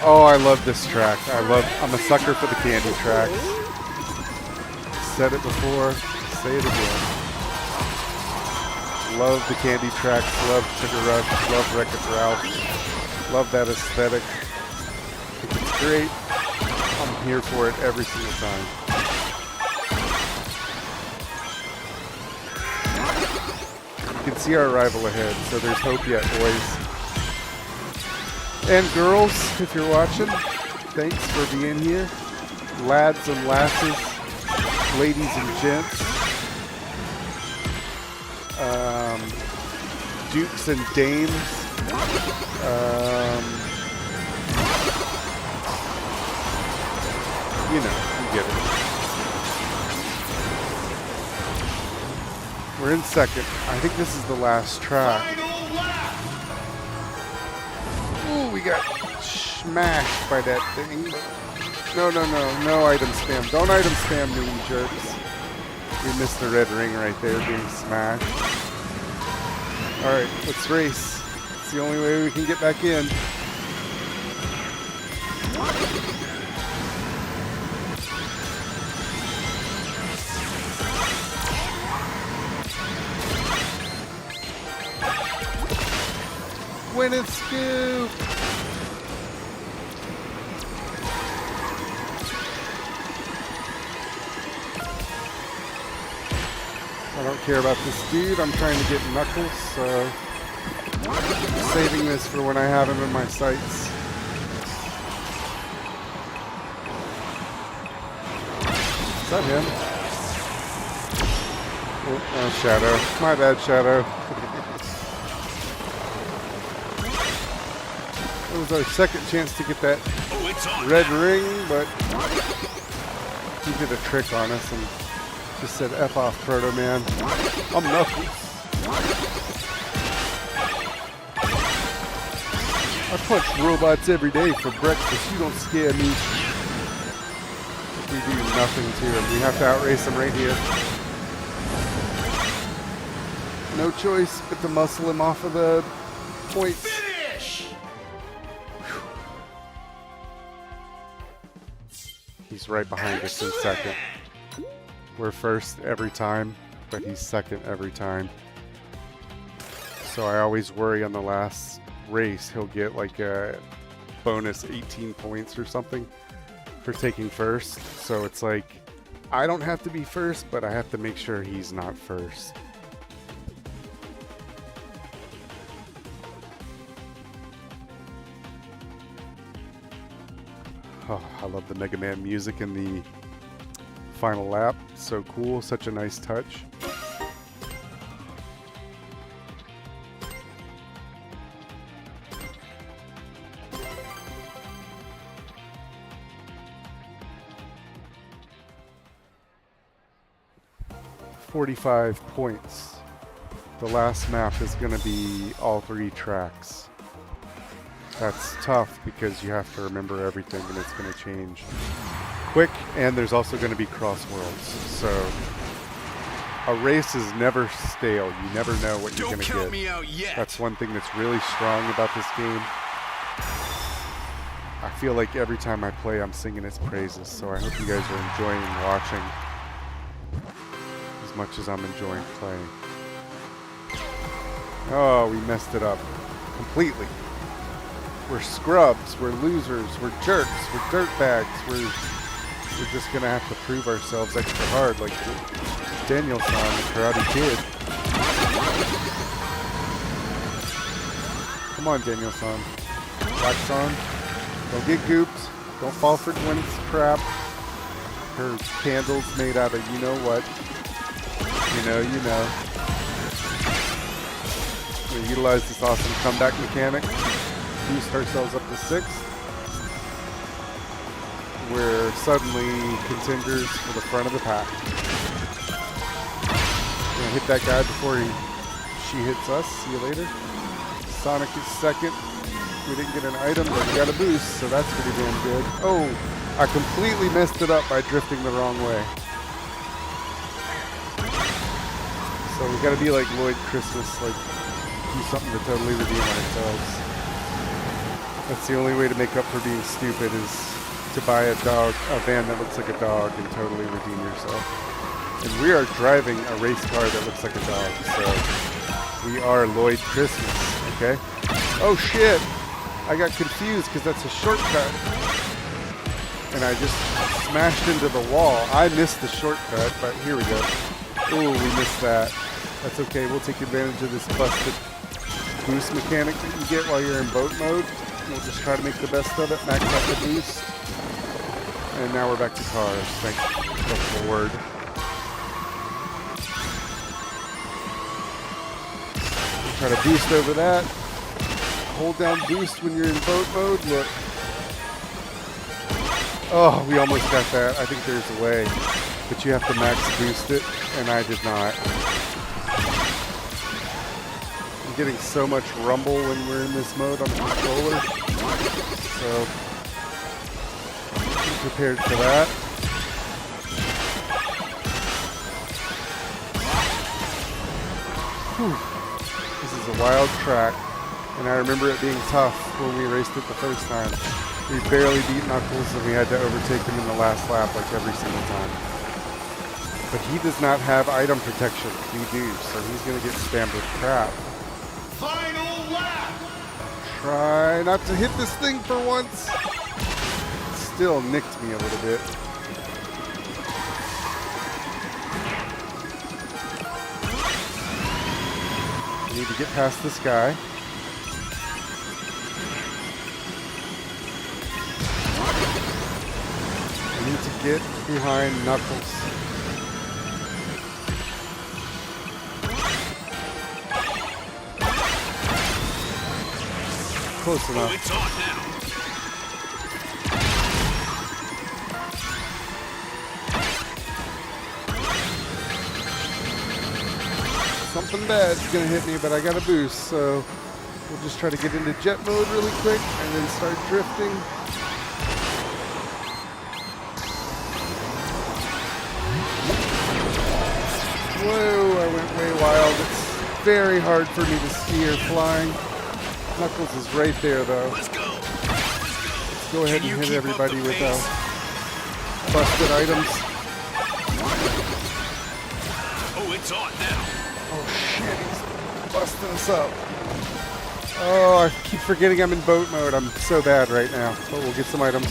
Oh, I love this track. I'm a sucker for the candy tracks. Said it before, say it again. Love the candy tracks, love Sugar Rush, love Wreck-It Ralph. Love that aesthetic. I think it's great. I'm here for it every single time. You can see our rival ahead, so there's hope yet, boys. And girls, if you're watching, thanks for being here. Lads and lasses, ladies and gents, Dukes and Dames. You know, you get it. We're in second. I think this is the last track. Ooh, we got smashed by that thing. No item spam. Don't item spam me, you jerks. We missed the red ring right there being smashed. Alright, let's race. It's the only way we can get back in. Win it, Scoop! I don't care about this dude. I'm trying to get Knuckles, so I'm saving this for when I have him in my sights. Is that him? Oh, Shadow. My bad, Shadow. It was our second chance to get that red ring, but he did a trick on us and just said F off, Protoman. I'm Knuckles. I punch robots every day for breakfast. You don't scare me. We do nothing to him. We have to outrace him right here. No choice but to muscle him off of the points. He's right behind us in second. We're first every time, but he's second every time. So I always worry on the last race he'll get like a bonus 18 points or something for taking first. So it's like, I don't have to be first, but I have to make sure he's not first. Oh, I love the Mega Man music in the final lap. So cool, such a nice touch. $45 points. The last map is going to be all 3 tracks. That's tough because you have to remember everything and it's going to change quick, and there's also going to be Crossworlds. So a race is never stale. You never know what you're going to get. Me out yet. That's one thing that's really strong about this game. I feel like every time I play I'm singing its praises, so I hope you guys are enjoying watching as much as I'm enjoying playing. Oh, we messed it up completely. We're scrubs, we're losers, we're jerks, we're dirtbags, we're just gonna have to prove ourselves extra hard like Daniel-san, the Karate Kid. Come on, Daniel-san. Black-san, don't get gooped, don't fall for Gwyneth's crap. Her candle's made out of you-know-what. You know. We utilize this awesome comeback mechanic. Boost ourselves up to 6th. We're suddenly contenders for the front of the pack. Gonna hit that guy before she hits us. See you later. Sonic is second. We didn't get an item, but we got a boost, so that's pretty damn good. Oh, I completely messed it up by drifting the wrong way. So we gotta be like Lloyd Christmas, like do something to totally redeem ourselves. That's the only way to make up for being stupid, is to buy a van that looks like a dog and totally redeem yourself. And we are driving a race car that looks like a dog, so we are Lloyd Christmas, okay? Oh shit! I got confused because that's a shortcut. And I just smashed into the wall. I missed the shortcut, but here we go. Ooh, we missed that. That's okay, we'll take advantage of this busted boost mechanic that you get while you're in boat mode. We'll just try to make the best of it, max out the boost. And now we're back to cars, thank the Lord. Try to boost over that. Hold down boost when you're in boat mode. Look. Oh, we almost got that. I think there's a way. But you have to max boost it, and I did not. I'm getting so much rumble when we're in this mode on the controller. So, be prepared for that. Whew. This is a wild track, and I remember it being tough when we raced it the first time. We barely beat Knuckles, and we had to overtake him in the last lap like every single time. But he does not have item protection. We do, so he's going to get spammed with crap. Final lap! Try not to hit this thing for once. Still nicked me a little bit. Need to get past this guy. I need to get behind Knuckles. Close enough. It's on now. Something bad's gonna hit me, but I got a boost, so we'll just try to get into jet mode really quick and then start drifting. Whoa, I went way wild. It's very hard for me to steer flying. Knuckles is right there, though. Let's go. Let's go ahead and hit everybody with busted items. Oh, it's on now. Oh shit, he's busting us up. Oh, I keep forgetting I'm in boat mode. I'm so bad right now. But we'll get some items.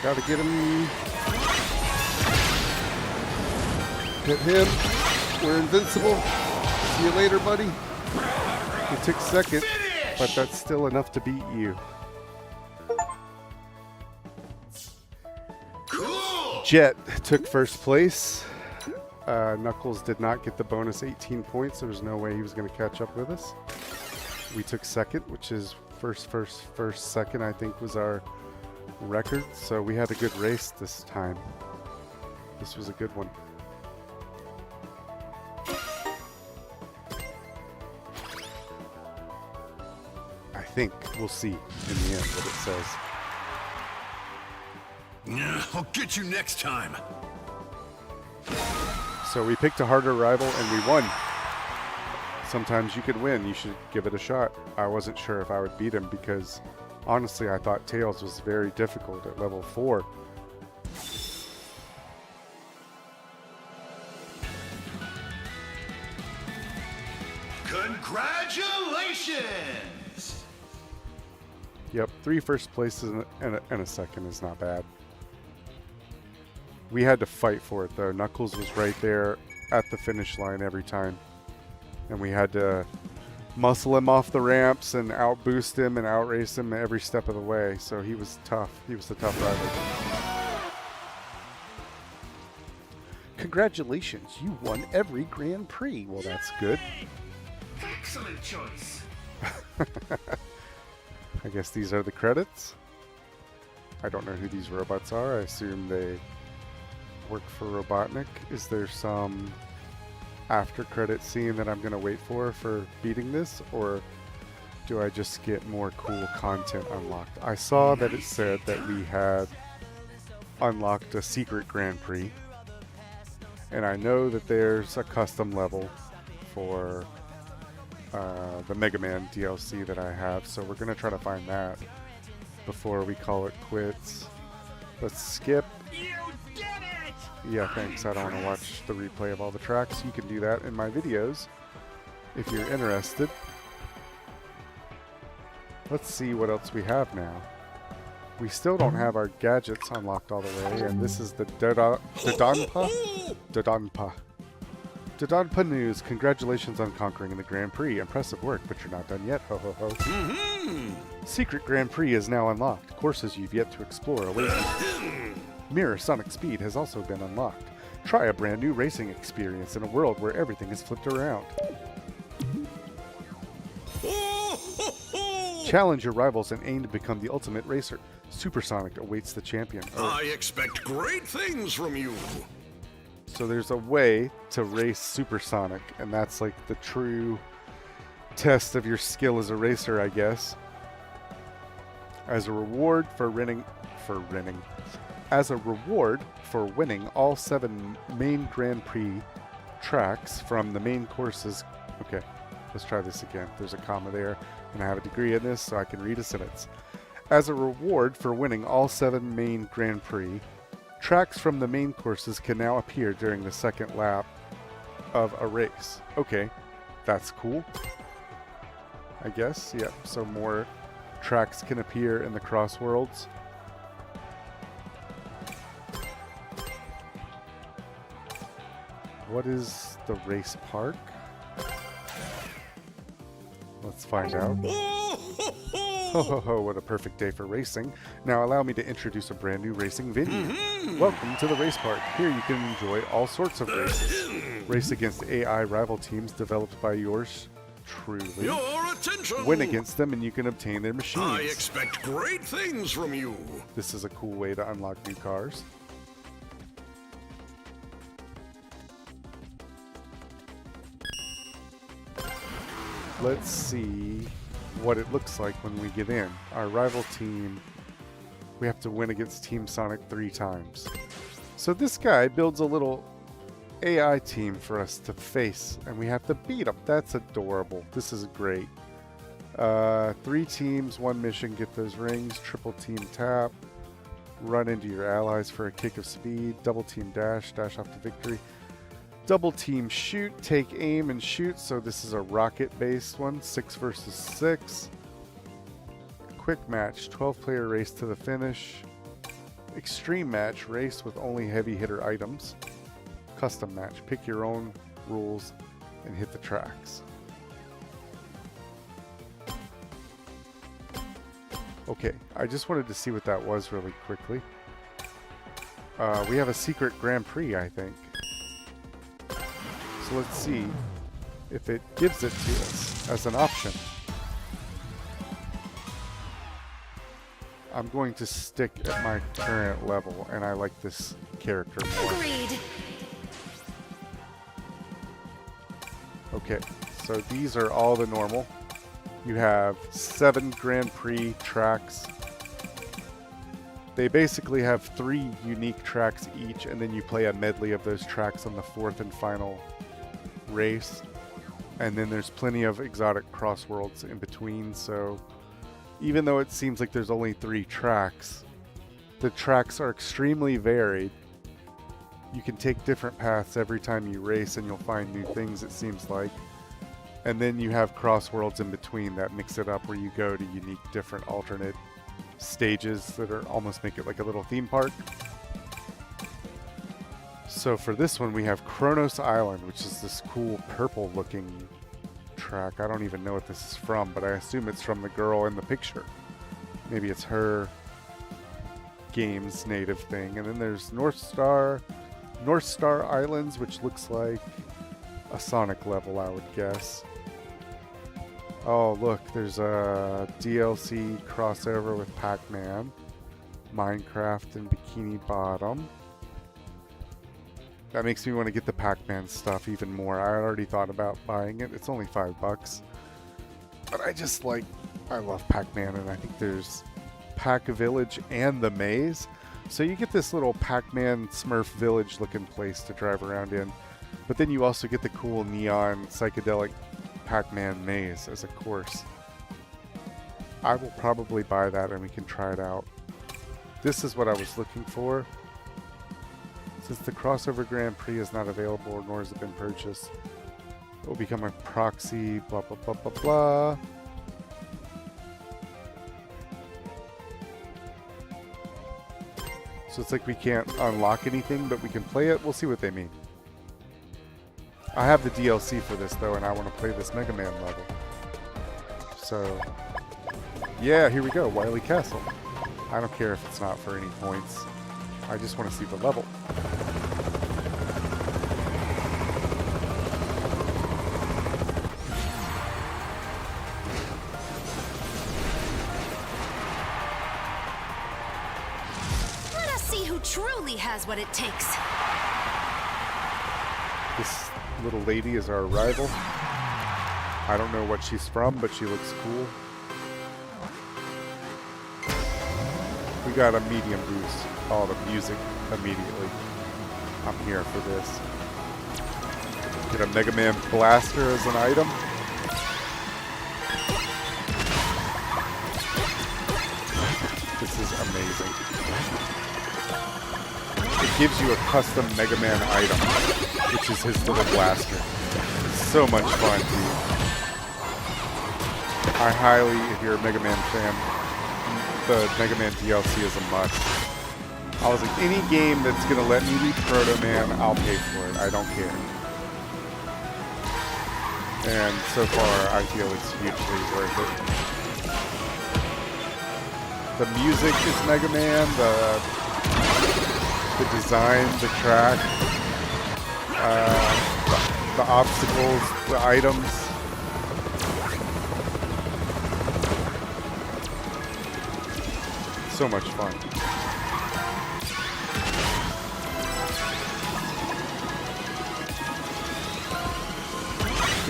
Gotta get him. Hit him. We're invincible. See you later, buddy. You took second, but that's still enough to beat you. Cool. Jet took first place. Knuckles did not get the bonus 18 points. There was no way he was going to catch up with us. We took second, which is first, second, I think was our record. So we had a good race this time. This was a good one. I think we'll see in the end what it says. I'll get you next time. So we picked a harder rival and we won. Sometimes you could win. You should give it a shot. I wasn't sure if I would beat him because honestly I thought Tails was very difficult at level 4. Congratulations! Yep, 3 first places and a second is not bad. We had to fight for it though. Knuckles was right there at the finish line every time. And we had to muscle him off the ramps and outboost him and outrace him every step of the way. So he was tough. He was the tough rival. Congratulations, you won every Grand Prix. Well, that's good. Excellent choice. I guess these are the credits. I don't know who these robots are. I assume they work for Robotnik. Is there some after credit scene that I'm going to wait for beating this, or do I just get more cool content unlocked? I saw that it said that we had unlocked a secret Grand Prix, and I know that there's a custom level for the Mega Man DLC that I have, so we're going to try to find that before we call it quits. Let's skip. You did it! Yeah, thanks. I don't want to watch the replay of all the tracks. You can do that in my videos if you're interested. Let's see what else we have now. We still don't have our gadgets unlocked all the way, and this is the Dodonpa news. Congratulations on conquering the Grand Prix. Impressive work, but you're not done yet. Ho ho ho. Secret Grand Prix is now unlocked. Courses you've yet to explore await you. Mirror Sonic Speed has also been unlocked. Try a brand new racing experience in a world where everything is flipped around. Challenge your rivals and aim to become the ultimate racer. Supersonic awaits the champion. I expect great things from you. So there's a way to race Supersonic, and that's like the true test of your skill as a racer, I guess. As a reward for winning all 7 main Grand Prix tracks from the main courses. Okay, let's try this again. There's a comma there, and I have a degree in this, so I can read a sentence. As a reward for winning all 7 main Grand Prix, tracks from the main courses can now appear during the second lap of a race. Okay, that's cool. I guess, yep, so more tracks can appear in the Crossworlds. What is the race park? Let's find out. Ho ho ho, what a perfect day for racing. Now allow me to introduce a brand new racing venue. Welcome to the race park. Here you can enjoy all sorts of races. Race against AI rival teams developed by yours truly. Your attention! Win against them and you can obtain their machines. I expect great things from you. This is a cool way to unlock new cars. Let's see what it looks like when we get in. Our rival team, we have to win against Team Sonic 3 times. So this guy builds a little AI team for us to face, and we have to beat them. That's adorable. This is great. 3 teams, 1 mission, get those rings. Triple team tap. Run into your allies for a kick of speed. Double team dash, dash off to victory. Double team shoot, take aim and shoot. So this is a rocket based one, 6 versus 6. Quick match, 12-player race to the finish. Extreme match, race with only heavy hitter items. Custom match, pick your own rules and hit the tracks. Okay, I just wanted to see what that was really quickly. We have a secret Grand Prix, I think. So let's see if it gives it to us as an option. I'm going to stick at my current level, and I like this character more. Agreed. Okay, so these are all the normal. You have 7 Grand Prix tracks. They basically have 3 unique tracks each, and then you play a medley of those tracks on the 4th and final race. And then there's plenty of exotic Crossworlds in between, so even though it seems like there's only 3 tracks, the tracks are extremely varied. You can take different paths every time you race, and you'll find new things, it seems like. And then you have Crossworlds in between that mix it up, where you go to unique, different, alternate stages that are almost make it like a little theme park. So for this one, we have Kronos Island, which is this cool purple-looking track. I don't even know what this is from, but I assume it's from the girl in the picture. Maybe it's her game's native thing. And then there's North Star Islands, which looks like a Sonic level, I would guess. Oh, look, there's a DLC crossover with Pac-Man, Minecraft, and Bikini Bottom. That makes me want to get the Pac-Man stuff even more. I already thought about buying it. It's only $5. But I love Pac-Man, and I think there's Pac-Village and the Maze. So you get this little Pac-Man Smurf Village looking place to drive around in. But then you also get the cool neon psychedelic Pac-Man maze as a course. I will probably buy that and we can try it out. This is what I was looking for. Since the Crossover Grand Prix is not available nor has it been purchased, it will become a proxy, blah blah blah blah blah. So it's like we can't unlock anything, but we can play it. We'll see what they mean. I have the DLC for this though, and I want to play this Mega Man level. So, yeah, here we go, Wily Castle. I don't care if it's not for any points. I just want to see the level. truly has what it takes. This little lady is our rival. I don't know what she's from, but she looks cool. We got a medium boost. Oh, the music immediately. I'm here for this. Get a Mega Man blaster as an item. This is amazing. It gives you a custom Mega Man item, which is his little blaster. It's so much fun, dude. I highly, if you're a Mega Man fan, the Mega Man DLC is a must. I was like, any game that's going to let me be Protoman, I'll pay for it. I don't care. And so far, I feel it's hugely worth it. The music is Mega Man, the design, the track, the obstacles, the items. So much fun.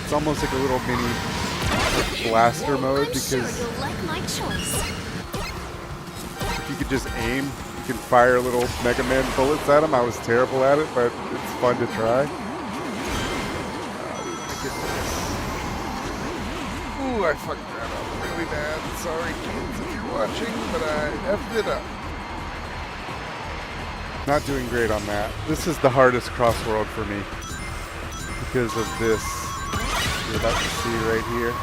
It's almost like a little mini blaster mode because Sure you'll like my choice. if you could just aim, you can fire little Mega Man bullets at them. I was terrible at it, but it's fun to try. Ooh, I fucked that up really bad. Sorry, kids, if you're watching, but I effed it up. Not doing great on that. This is the hardest Crossworld for me because of this. You're about to see right here.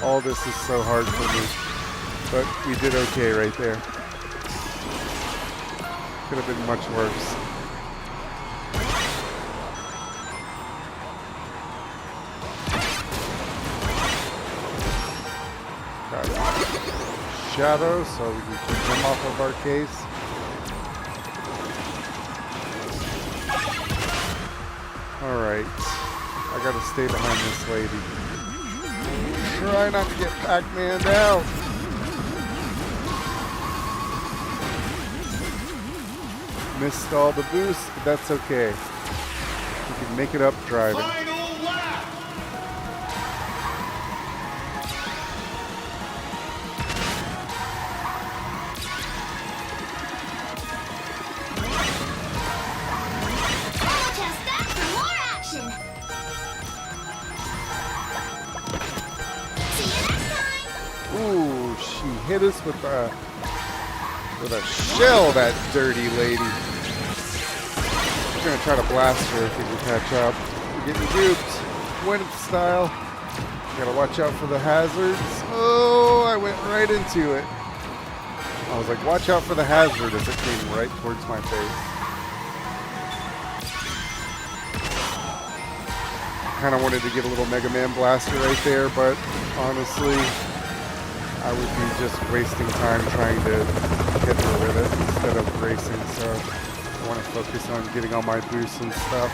All this is so hard for me, but we did okay right there. Could have been much worse. Shadow, so we can keep him off of our case. Alright, I gotta stay behind this lady. Try not to get Pac-Man out. Missed all the boosts, but that's okay. We can make it up driving. Ooh, she hit us with a shell, that dirty lady. We're gonna try to blast her if we can catch up. We're getting duped. Win style. Gotta watch out for the hazards. Oh, I went right into it. I was like, watch out for the hazard as it came right towards my face. Kind of wanted to get a little Mega Man blaster right there, but honestly, I would be just wasting time trying to hit her with it instead of racing, so I want to focus on getting all my boosts and stuff.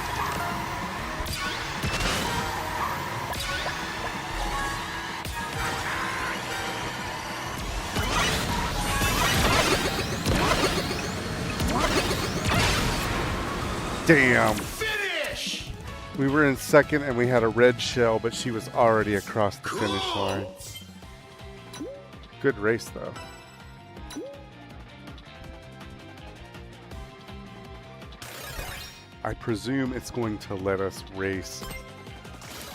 Damn! Finish! We were in second and we had a red shell, but she was already across the finish line. Good race, though. I presume it's going to let us race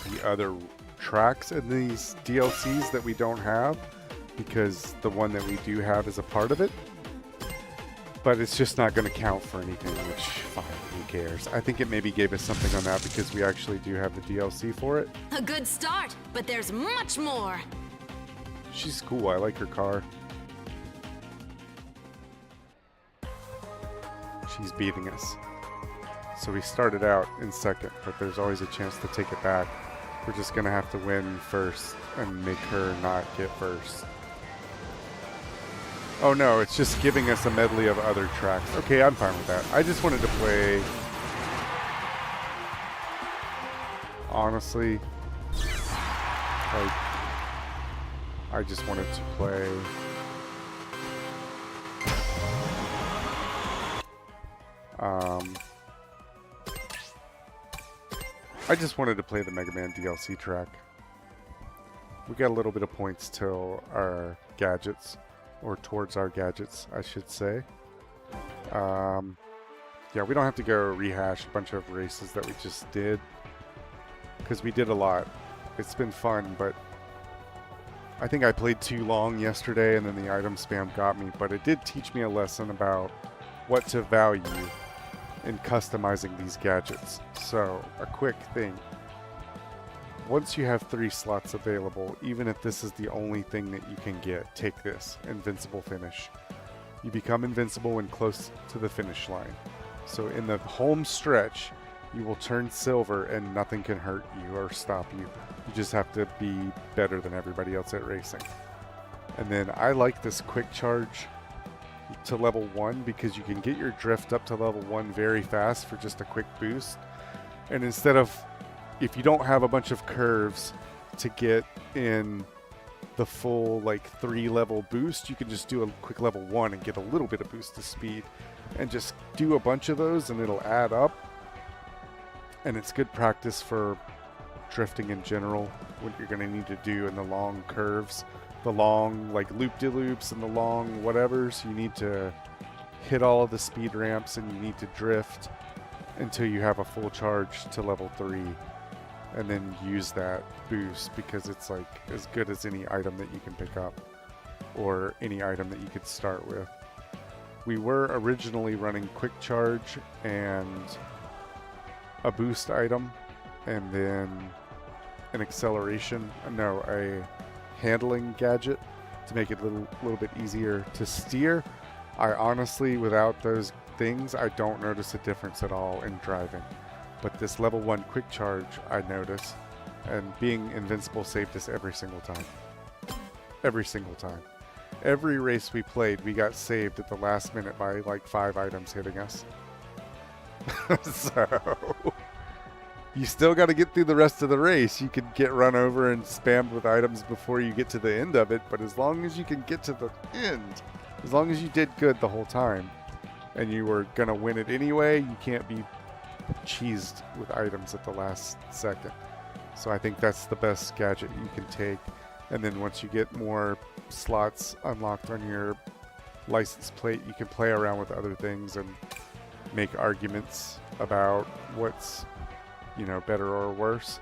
the other tracks in these DLCs that we don't have, because the one that we do have is a part of it. But it's just not going to count for anything, which, fine, who cares? I think it maybe gave us something on that because we actually do have the DLC for it. A good start, but there's much more. She's cool. I like her car. She's beating us. So we started out in second, but there's always a chance to take it back. We're just going to have to win first and make her not get first. Oh no, it's just giving us a medley of other tracks. Okay, I'm fine with that. I just wanted to play... Honestly, like... I just wanted to play I just wanted to play the Mega Man DLC track. We got a little bit of points till our gadgets, or towards our gadgets, I should say. Yeah, we don't have to go rehash a bunch of races that we just did, because we did a lot. It's been fun, but I think I played too long yesterday, and then the item spam got me, but it did teach me a lesson about what to value in customizing these gadgets. So, a quick thing. Once you have 3 slots available, even if this is the only thing that you can get, take this, Invincible Finish. You become invincible when close to the finish line. So in the home stretch, you will turn silver and nothing can hurt you or stop you. You just have to be better than everybody else at racing. And then I like this quick charge to level 1 because you can get your drift up to level 1 very fast for just a quick boost. And instead of, if you don't have a bunch of curves to get in the full like 3 level boost, you can just do a quick level 1 and get a little bit of boost to speed and just do a bunch of those and it'll add up. And it's good practice for drifting in general, what you're going to need to do in the long curves, the long like loop-de-loops and the long whatevers. You need to hit all of the speed ramps and you need to drift until you have a full charge to level 3 and then use that boost, because it's like as good as any item that you can pick up or any item that you could start with. We were originally running quick charge and a boost item and then an acceleration, no, a handling gadget to make it a little bit easier to steer. I honestly, without those things, I don't notice a difference at all in driving. But this level 1 quick charge, I notice, and being invincible saved us every single time. Every single time. Every race we played, we got saved at the last minute by like 5 items hitting us. So, you still got to get through the rest of the race. You could get run over and spammed with items before you get to the end of it, but as long as you can get to the end, as long as you did good the whole time, and you were going to win it anyway, you can't be cheesed with items at the last second. So I think that's the best gadget you can take. And then once you get more slots unlocked on your license plate, you can play around with other things and make arguments about what's, you know, better or worse.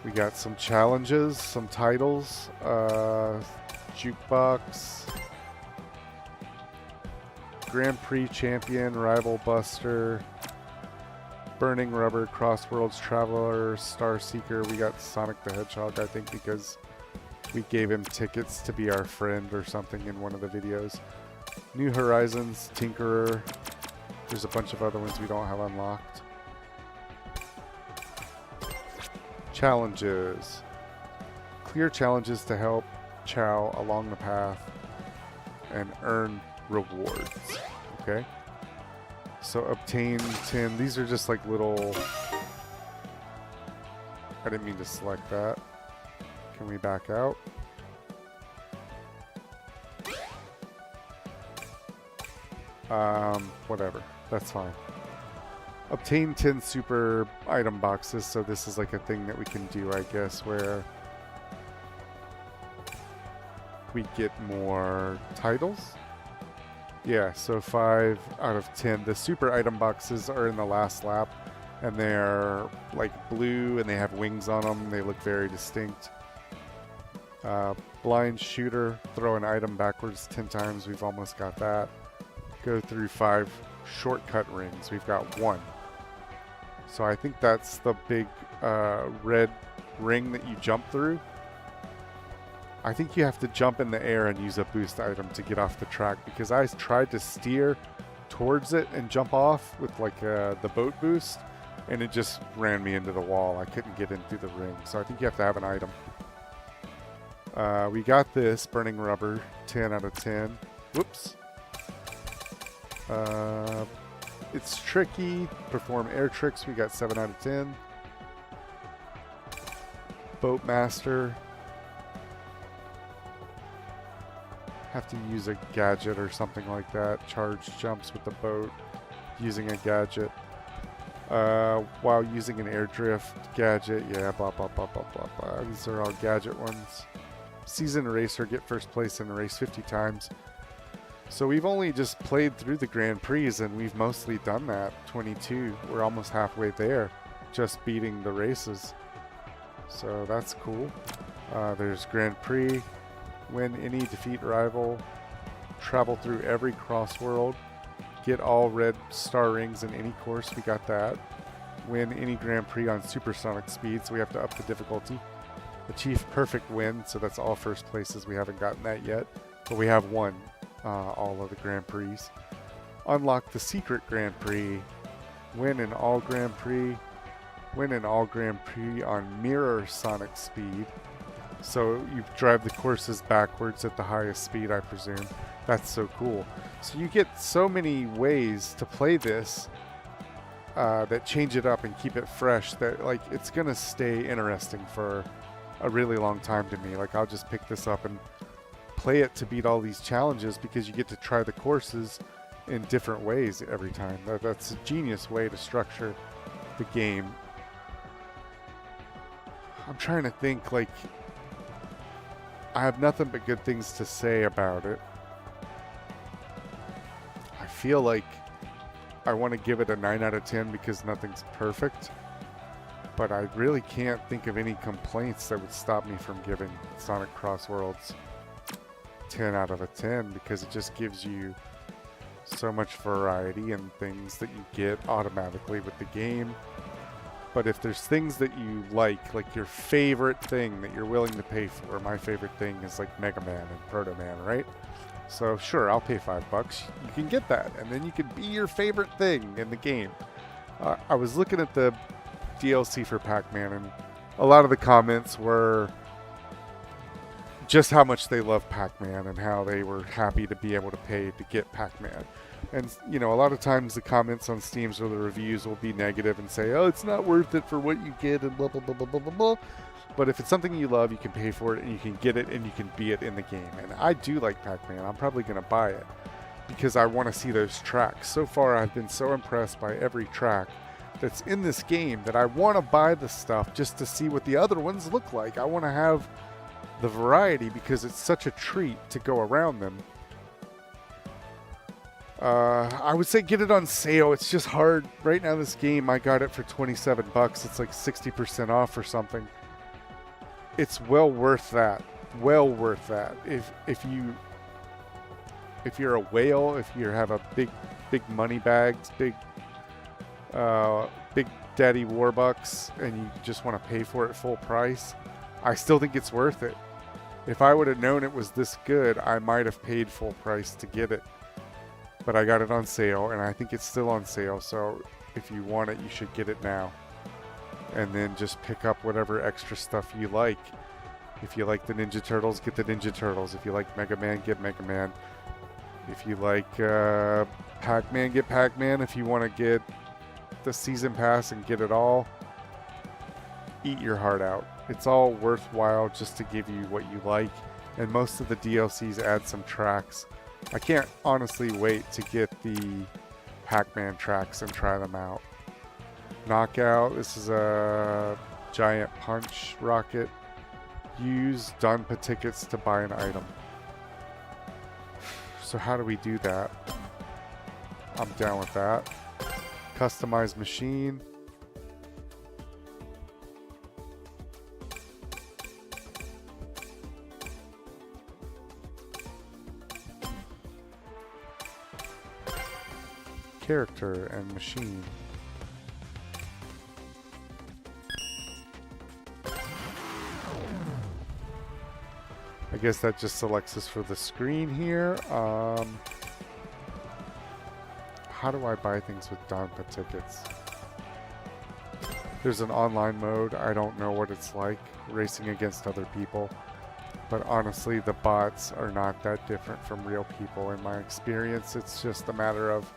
We got some challenges, some titles, Jukebox, Grand Prix Champion, Rival Buster, Burning Rubber, Crossworlds, Traveler, Star Seeker. We got Sonic the Hedgehog, I think, because we gave him tickets to be our friend or something in one of the videos. New Horizons, Tinkerer. There's a bunch of other ones we don't have unlocked. Challenges. Clear challenges to help Chao along the path and earn rewards. Okay. So obtain 10. These are just like little... I didn't mean to select that. Can we back out? Whatever. That's fine. Obtain 10 super item boxes. So this is like a thing that we can do, I guess, where we get more titles. Yeah, so 5 out of 10. The super item boxes are in the last lap, and they're like blue, and they have wings on them. They look very distinct. Blind shooter, throw an item backwards 10 times. We've almost got that. Go through 5 shortcut rings. We've got 1. So I think that's the big red ring that you jump through. I think you have to jump in the air and use a boost item to get off the track, because I tried to steer towards it and jump off with like the boat boost, and it just ran me into the wall. I couldn't get in through the ring, so I think you have to have an item. We got this Burning Rubber, 10 out of 10. Whoops. It's tricky. Perform air tricks. We got 7 out of 10. Boat Master. have to use a gadget or something like that. Charge jumps with the boat using a gadget. While using an air drift gadget. Yeah, blah, blah, blah, blah, blah, blah. These are all gadget ones. Seasoned racer, get first place in a race 50 times. So we've only just played through the Grand Prix and we've mostly done that. 22. We're almost halfway there. Just beating the races. So that's cool. There's Grand Prix. Win any, defeat rival. Travel through every Crossworld. Get all red star rings in any course. We got that. Win any Grand Prix on supersonic speed. So we have to up the difficulty. Achieve perfect win. So that's all first places. We haven't gotten that yet. But we have won all of the Grand Prix. Unlock the secret Grand Prix. Win in all Grand Prix. Win in all Grand Prix on mirror sonic speed. So you drive the courses backwards at the highest speed, I presume. That's so cool. So you get so many ways to play this that change it up and keep it fresh that like it's gonna stay interesting for a really long time to me. Like I'll just pick this up and play it to beat all these challenges because you get to try the courses in different ways every time. That's a genius way to structure the game. I'm trying to think, like, I have nothing but good things to say about it. I feel like I want to give it a 9 out of 10 because nothing's perfect. But I really can't think of any complaints that would stop me from giving Sonic Crossworlds 10 out of a 10 because it just gives you so much variety and things that you get automatically with the game. But if there's things that you like your favorite thing that you're willing to pay for, my favorite thing is like Mega Man and Protoman, right? So sure, I'll pay $5. You can get that, and then you can be your favorite thing in the game. I was looking at the DLC for Pac-Man, and a lot of the comments were just how much they love Pac-Man and how they were happy to be able to pay to get Pac-Man. And, you know, a lot of times the comments on Steams or the reviews will be negative and say, oh, it's not worth it for what you get and blah, blah, blah, blah, blah, blah, blah. But if it's something you love, you can pay for it and you can get it and you can be it in the game. And I do like Pac-Man. I'm probably going to buy it because I want to see those tracks. So far, I've been so impressed by every track that's in this game that I want to buy the stuff just to see what the other ones look like. I want to have the variety because it's such a treat to go around them. I would say get it on sale. It's just hard. Right now, this game, I got it for $27. It's like 60% off or something. It's well worth that. Well worth that. If you're a whale, if you have a big money bags, big daddy Warbucks, and you just want to pay for it full price, I still think it's worth it. If I would have known it was this good, I might have paid full price to get it. But I got it on sale, and I think it's still on sale, so if you want it, you should get it now. And then just pick up whatever extra stuff you like. If you like the Ninja Turtles, get the Ninja Turtles. If you like Mega Man, get Mega Man. If you like Pac-Man, get Pac-Man. If you want to get the Season Pass and get it all, eat your heart out. It's all worthwhile just to give you what you like. And most of the DLCs add some tracks. I can't honestly wait to get the Pac-Man tracks and try them out. Knockout, this is a giant punch rocket. Use Donpa tickets to buy an item. So how do we do that? I'm down with that. Customize machine. Character and machine. I guess that just selects us for the screen here. How do I buy things with Donpa tickets? There's an online mode. I don't know what it's like racing against other people. But honestly, the bots are not that different from real people in my experience. It's just a matter of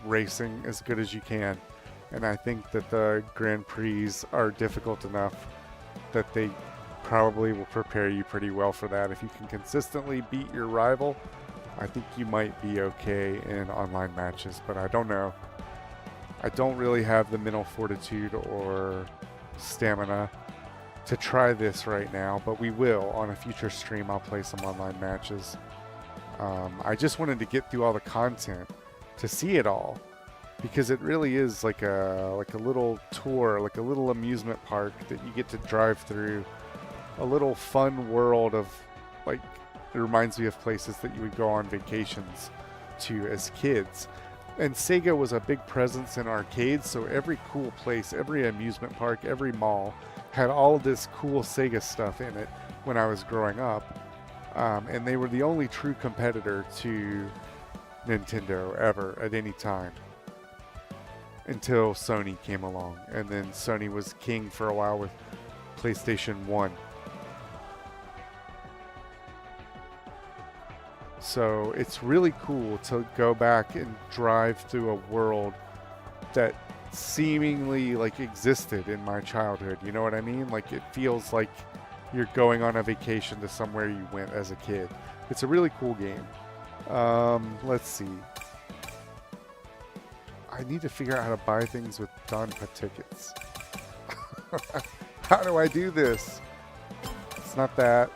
racing as good as you can. And I think that the Grand Prix are difficult enough that they probably will prepare you pretty well for that. If you can consistently beat your rival, I think you might be okay in online matches, but I don't know. I don't really have the mental fortitude or stamina to try this right now, but we will. On a future stream, I'll play some online matches. I just wanted to get through all the content to see it all, because it really is like a little tour, like a little amusement park that you get to drive through, a little fun world of, like, it reminds me of places that you would go on vacations to as kids. And Sega was a big presence in arcades, so every cool place, every amusement park, every mall had all this cool Sega stuff in it when I was growing up. And they were the only true competitor to Nintendo ever at any time, until Sony came along. And then Sony was king for a while with PlayStation 1. So it's really cool to go back and drive through a world that seemingly like existed in my childhood. You know what I mean? Like, it feels like you're going on a vacation to somewhere you went as a kid. It's a really cool game. Let's see. I need to figure out how to buy things with Donpa tickets. How do I do this? It's not that.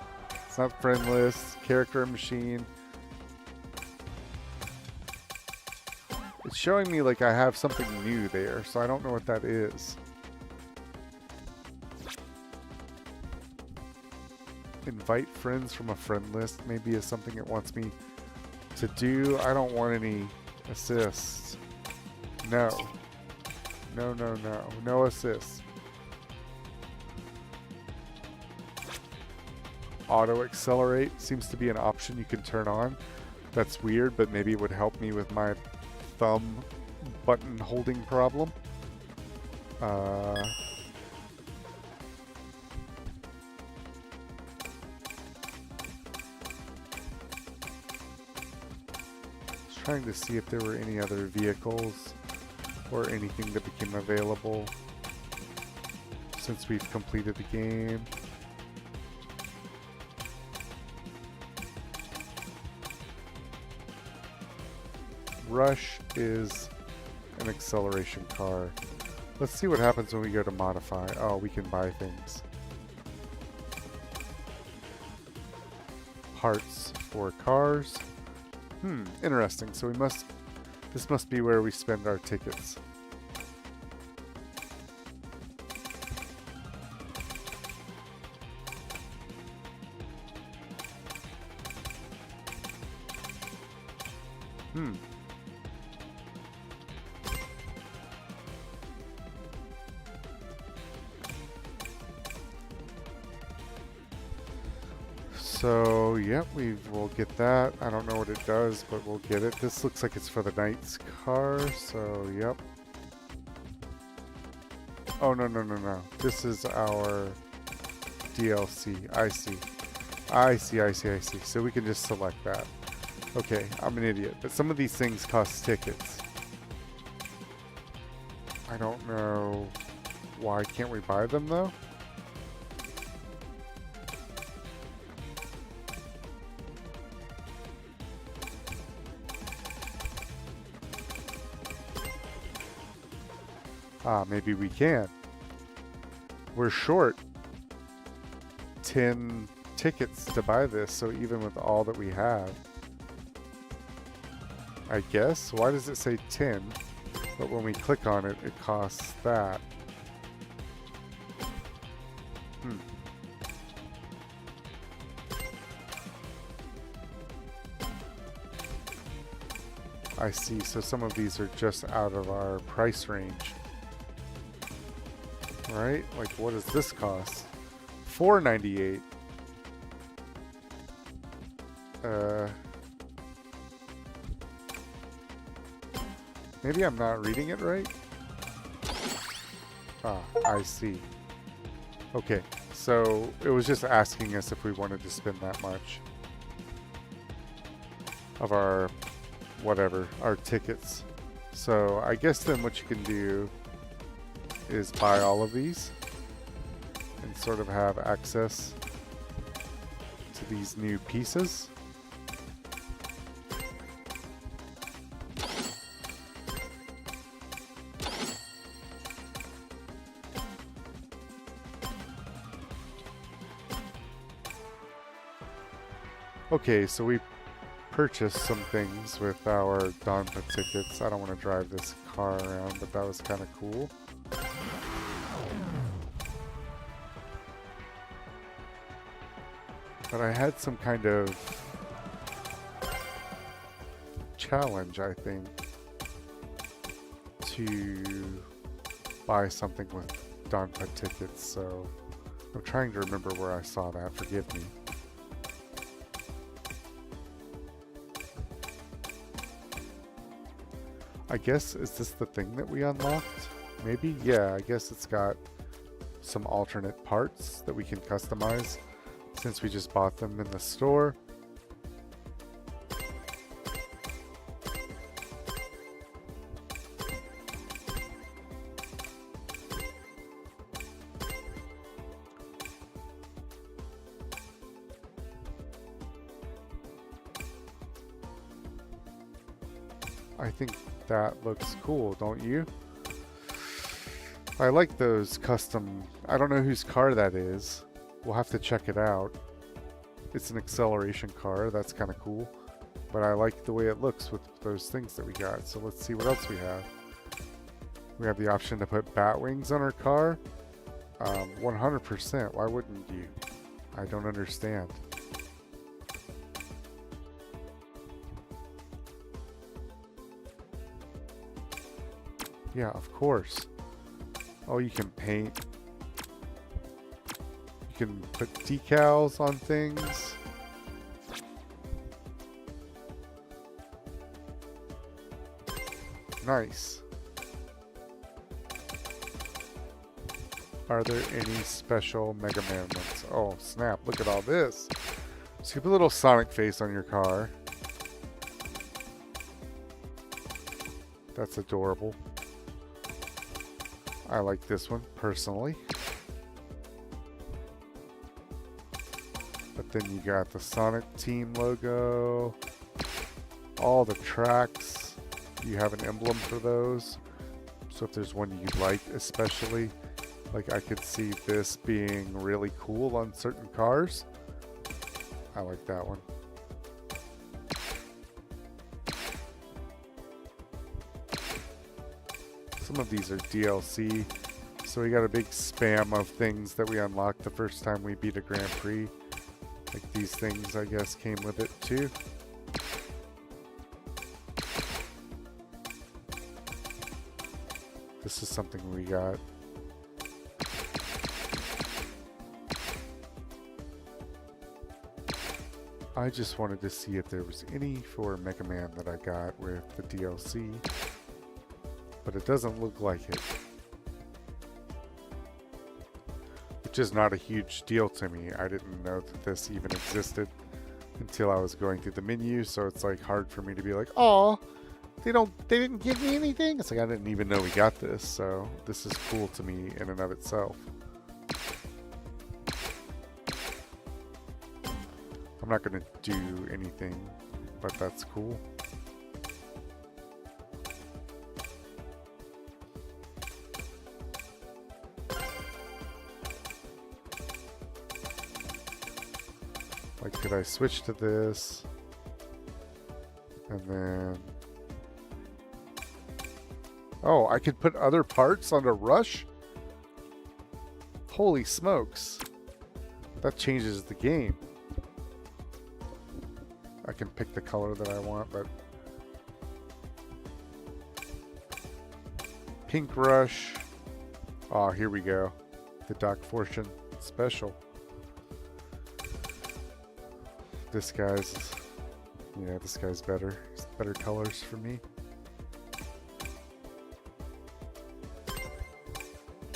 It's not friend list. Character machine. It's showing me like I have something new there, so I don't know what that is. Invite friends from a friend list maybe is something it wants me to do. I don't want any assists. No. No, no, no. No assists. Auto accelerate seems to be an option you can turn on. That's weird, but maybe it would help me with my thumb button holding problem. Trying to see if there were any other vehicles or anything that became available since we've completed the game. Rush is an acceleration car. Let's see what happens when we go to modify. Oh, we can buy things. Parts for cars. Interesting. So this must be where we spend our tickets. So, yep, we'll get that. I don't know what it does, but we'll get it. This looks like it's for the Knight's car, so, yep. Oh, no, no, no, no. This is our DLC. I see. I see, I see, I see. So we can just select that. Okay, I'm an idiot. But some of these things cost tickets. I don't know why can't we buy them, though? Ah, maybe we can. We're short 10 tickets to buy this, so even with all that we have, I guess. Why does it say 10? But when we click on it, it costs that. I see, so some of these are just out of our price range. Right? Like, what does this cost? $4.98. Maybe I'm not reading it right? Ah, I see. Okay, so it was just asking us if we wanted to spend that much of our, whatever, our tickets. So I guess then what you can do is buy all of these and sort of have access these new pieces. Okay, so we purchased some things with our Donpa tickets. I don't want to drive this car around, but that was kind of cool. But I had some kind of challenge, I think, to buy something with Donpa tickets, so I'm trying to remember where I saw that. Forgive me. I guess, is this the thing that we unlocked? Maybe? Yeah, I guess it's got some alternate parts that we can customize since we just bought them in the store. I think that looks cool, don't you? I like those custom... I don't know whose car that is. We'll have to check it out. It's an acceleration car, that's kind of cool. But I like the way it looks with those things that we got. So let's see what else we have. We have the option to put bat wings on our car. 100%, why wouldn't you? I don't understand. Yeah, of course. Oh, you can paint. You can put decals on things. Nice. Are there any special Mega Man ones? Oh, snap. Look at all this. So you put a little Sonic face on your car. That's adorable. I like this one, personally. But then you got the Sonic Team logo. All the tracks. You have an emblem for those. So if there's one you like especially, like I could see this being really cool on certain cars. I like that one. Some of these are DLC, so we got a big spam of things that we unlocked the first time we beat a Grand Prix. Like these things, I guess, came with it too. This is something we got. I just wanted to see if there was any for Mega Man that I got with the DLC. But it doesn't look like it. Which is not a huge deal to me. I didn't know that this even existed until I was going through the menu, so it's like hard for me to be like, "Oh, they didn't give me anything." It's like I didn't even know we got this, so this is cool to me in and of itself. I'm not gonna do anything, but that's cool. Like, could I switch to this? And then... Oh, I could put other parts onto Rush? Holy smokes. That changes the game. I can pick the color that I want, but... Pink Rush. Oh, here we go. The Doc Fortune Special. This guy's... Yeah, this guy's better. It's better colors for me.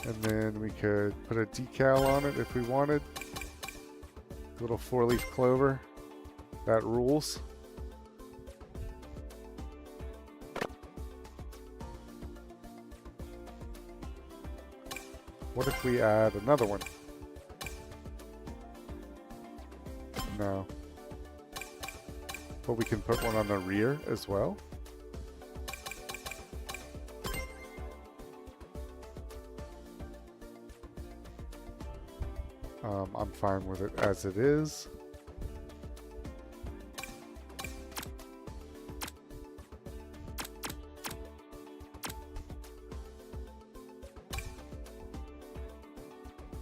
And then we could put a decal on it if we wanted. Little 4-leaf clover. That rules. What if we add another one? No. But we can put one on the rear as well. I'm fine with it as it is.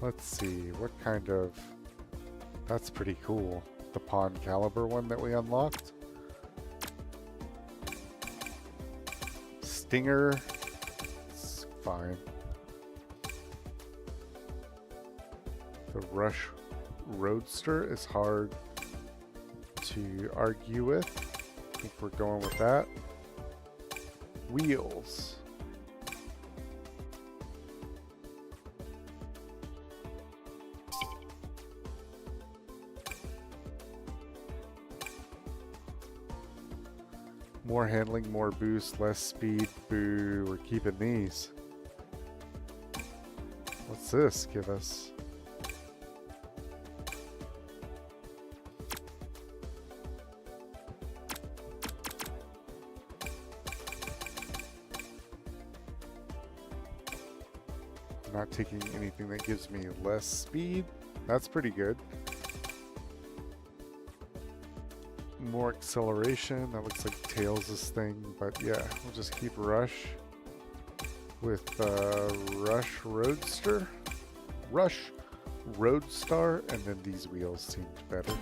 Let's see, what kind of... That's pretty cool. The pawn caliber one that we unlocked. Stinger. It's fine. The Rush Roadster is hard to argue with. I think we're going with that. Wheels. More handling, more boost, less speed. Boo, we're keeping these. What's this give us? Not taking anything that gives me less speed. That's pretty good. More acceleration. That looks like Tails' thing, but yeah, we'll just keep Rush with Rush Roadster. Rush Roadstar, and then these wheels seemed better.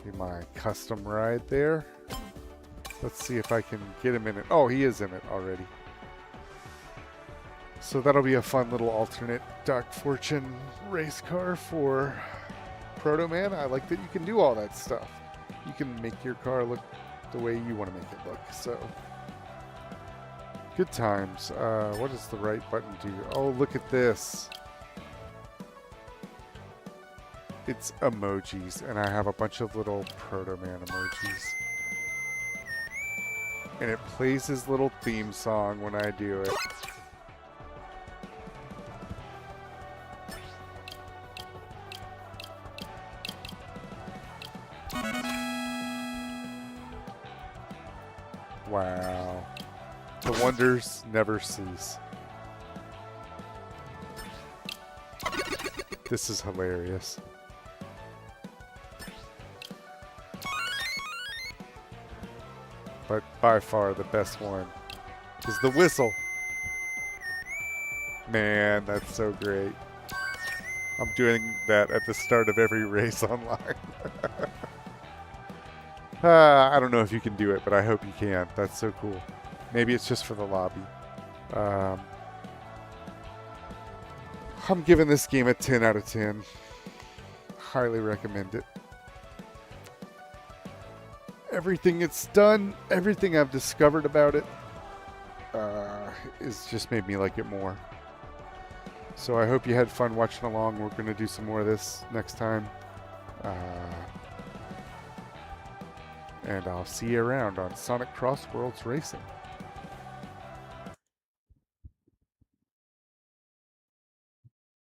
Be my custom ride there. Let's see if I can get him in it. Oh, he is in it already. So that'll be a fun little alternate Duck Fortune race car for Protoman. I like that you can do all that stuff. You can make your car look the way you want to make it look. So, good times. What does the right button do? Oh, look at this. It's emojis, and I have a bunch of little Protoman emojis. And it plays his little theme song when I do it. Wow. The wonders never cease. This is hilarious. But by far the best one is the whistle. Man, that's so great. I'm doing that at the start of every race online. I don't know if you can do it, but I hope you can. That's so cool. Maybe it's just for the lobby. I'm giving this game a 10 out of 10. Highly recommend it. Everything it's done, everything I've discovered about it, has just made me like it more. So I hope you had fun watching along. We're going to do some more of this next time. And I'll see you around on Sonic Crossworlds Racing.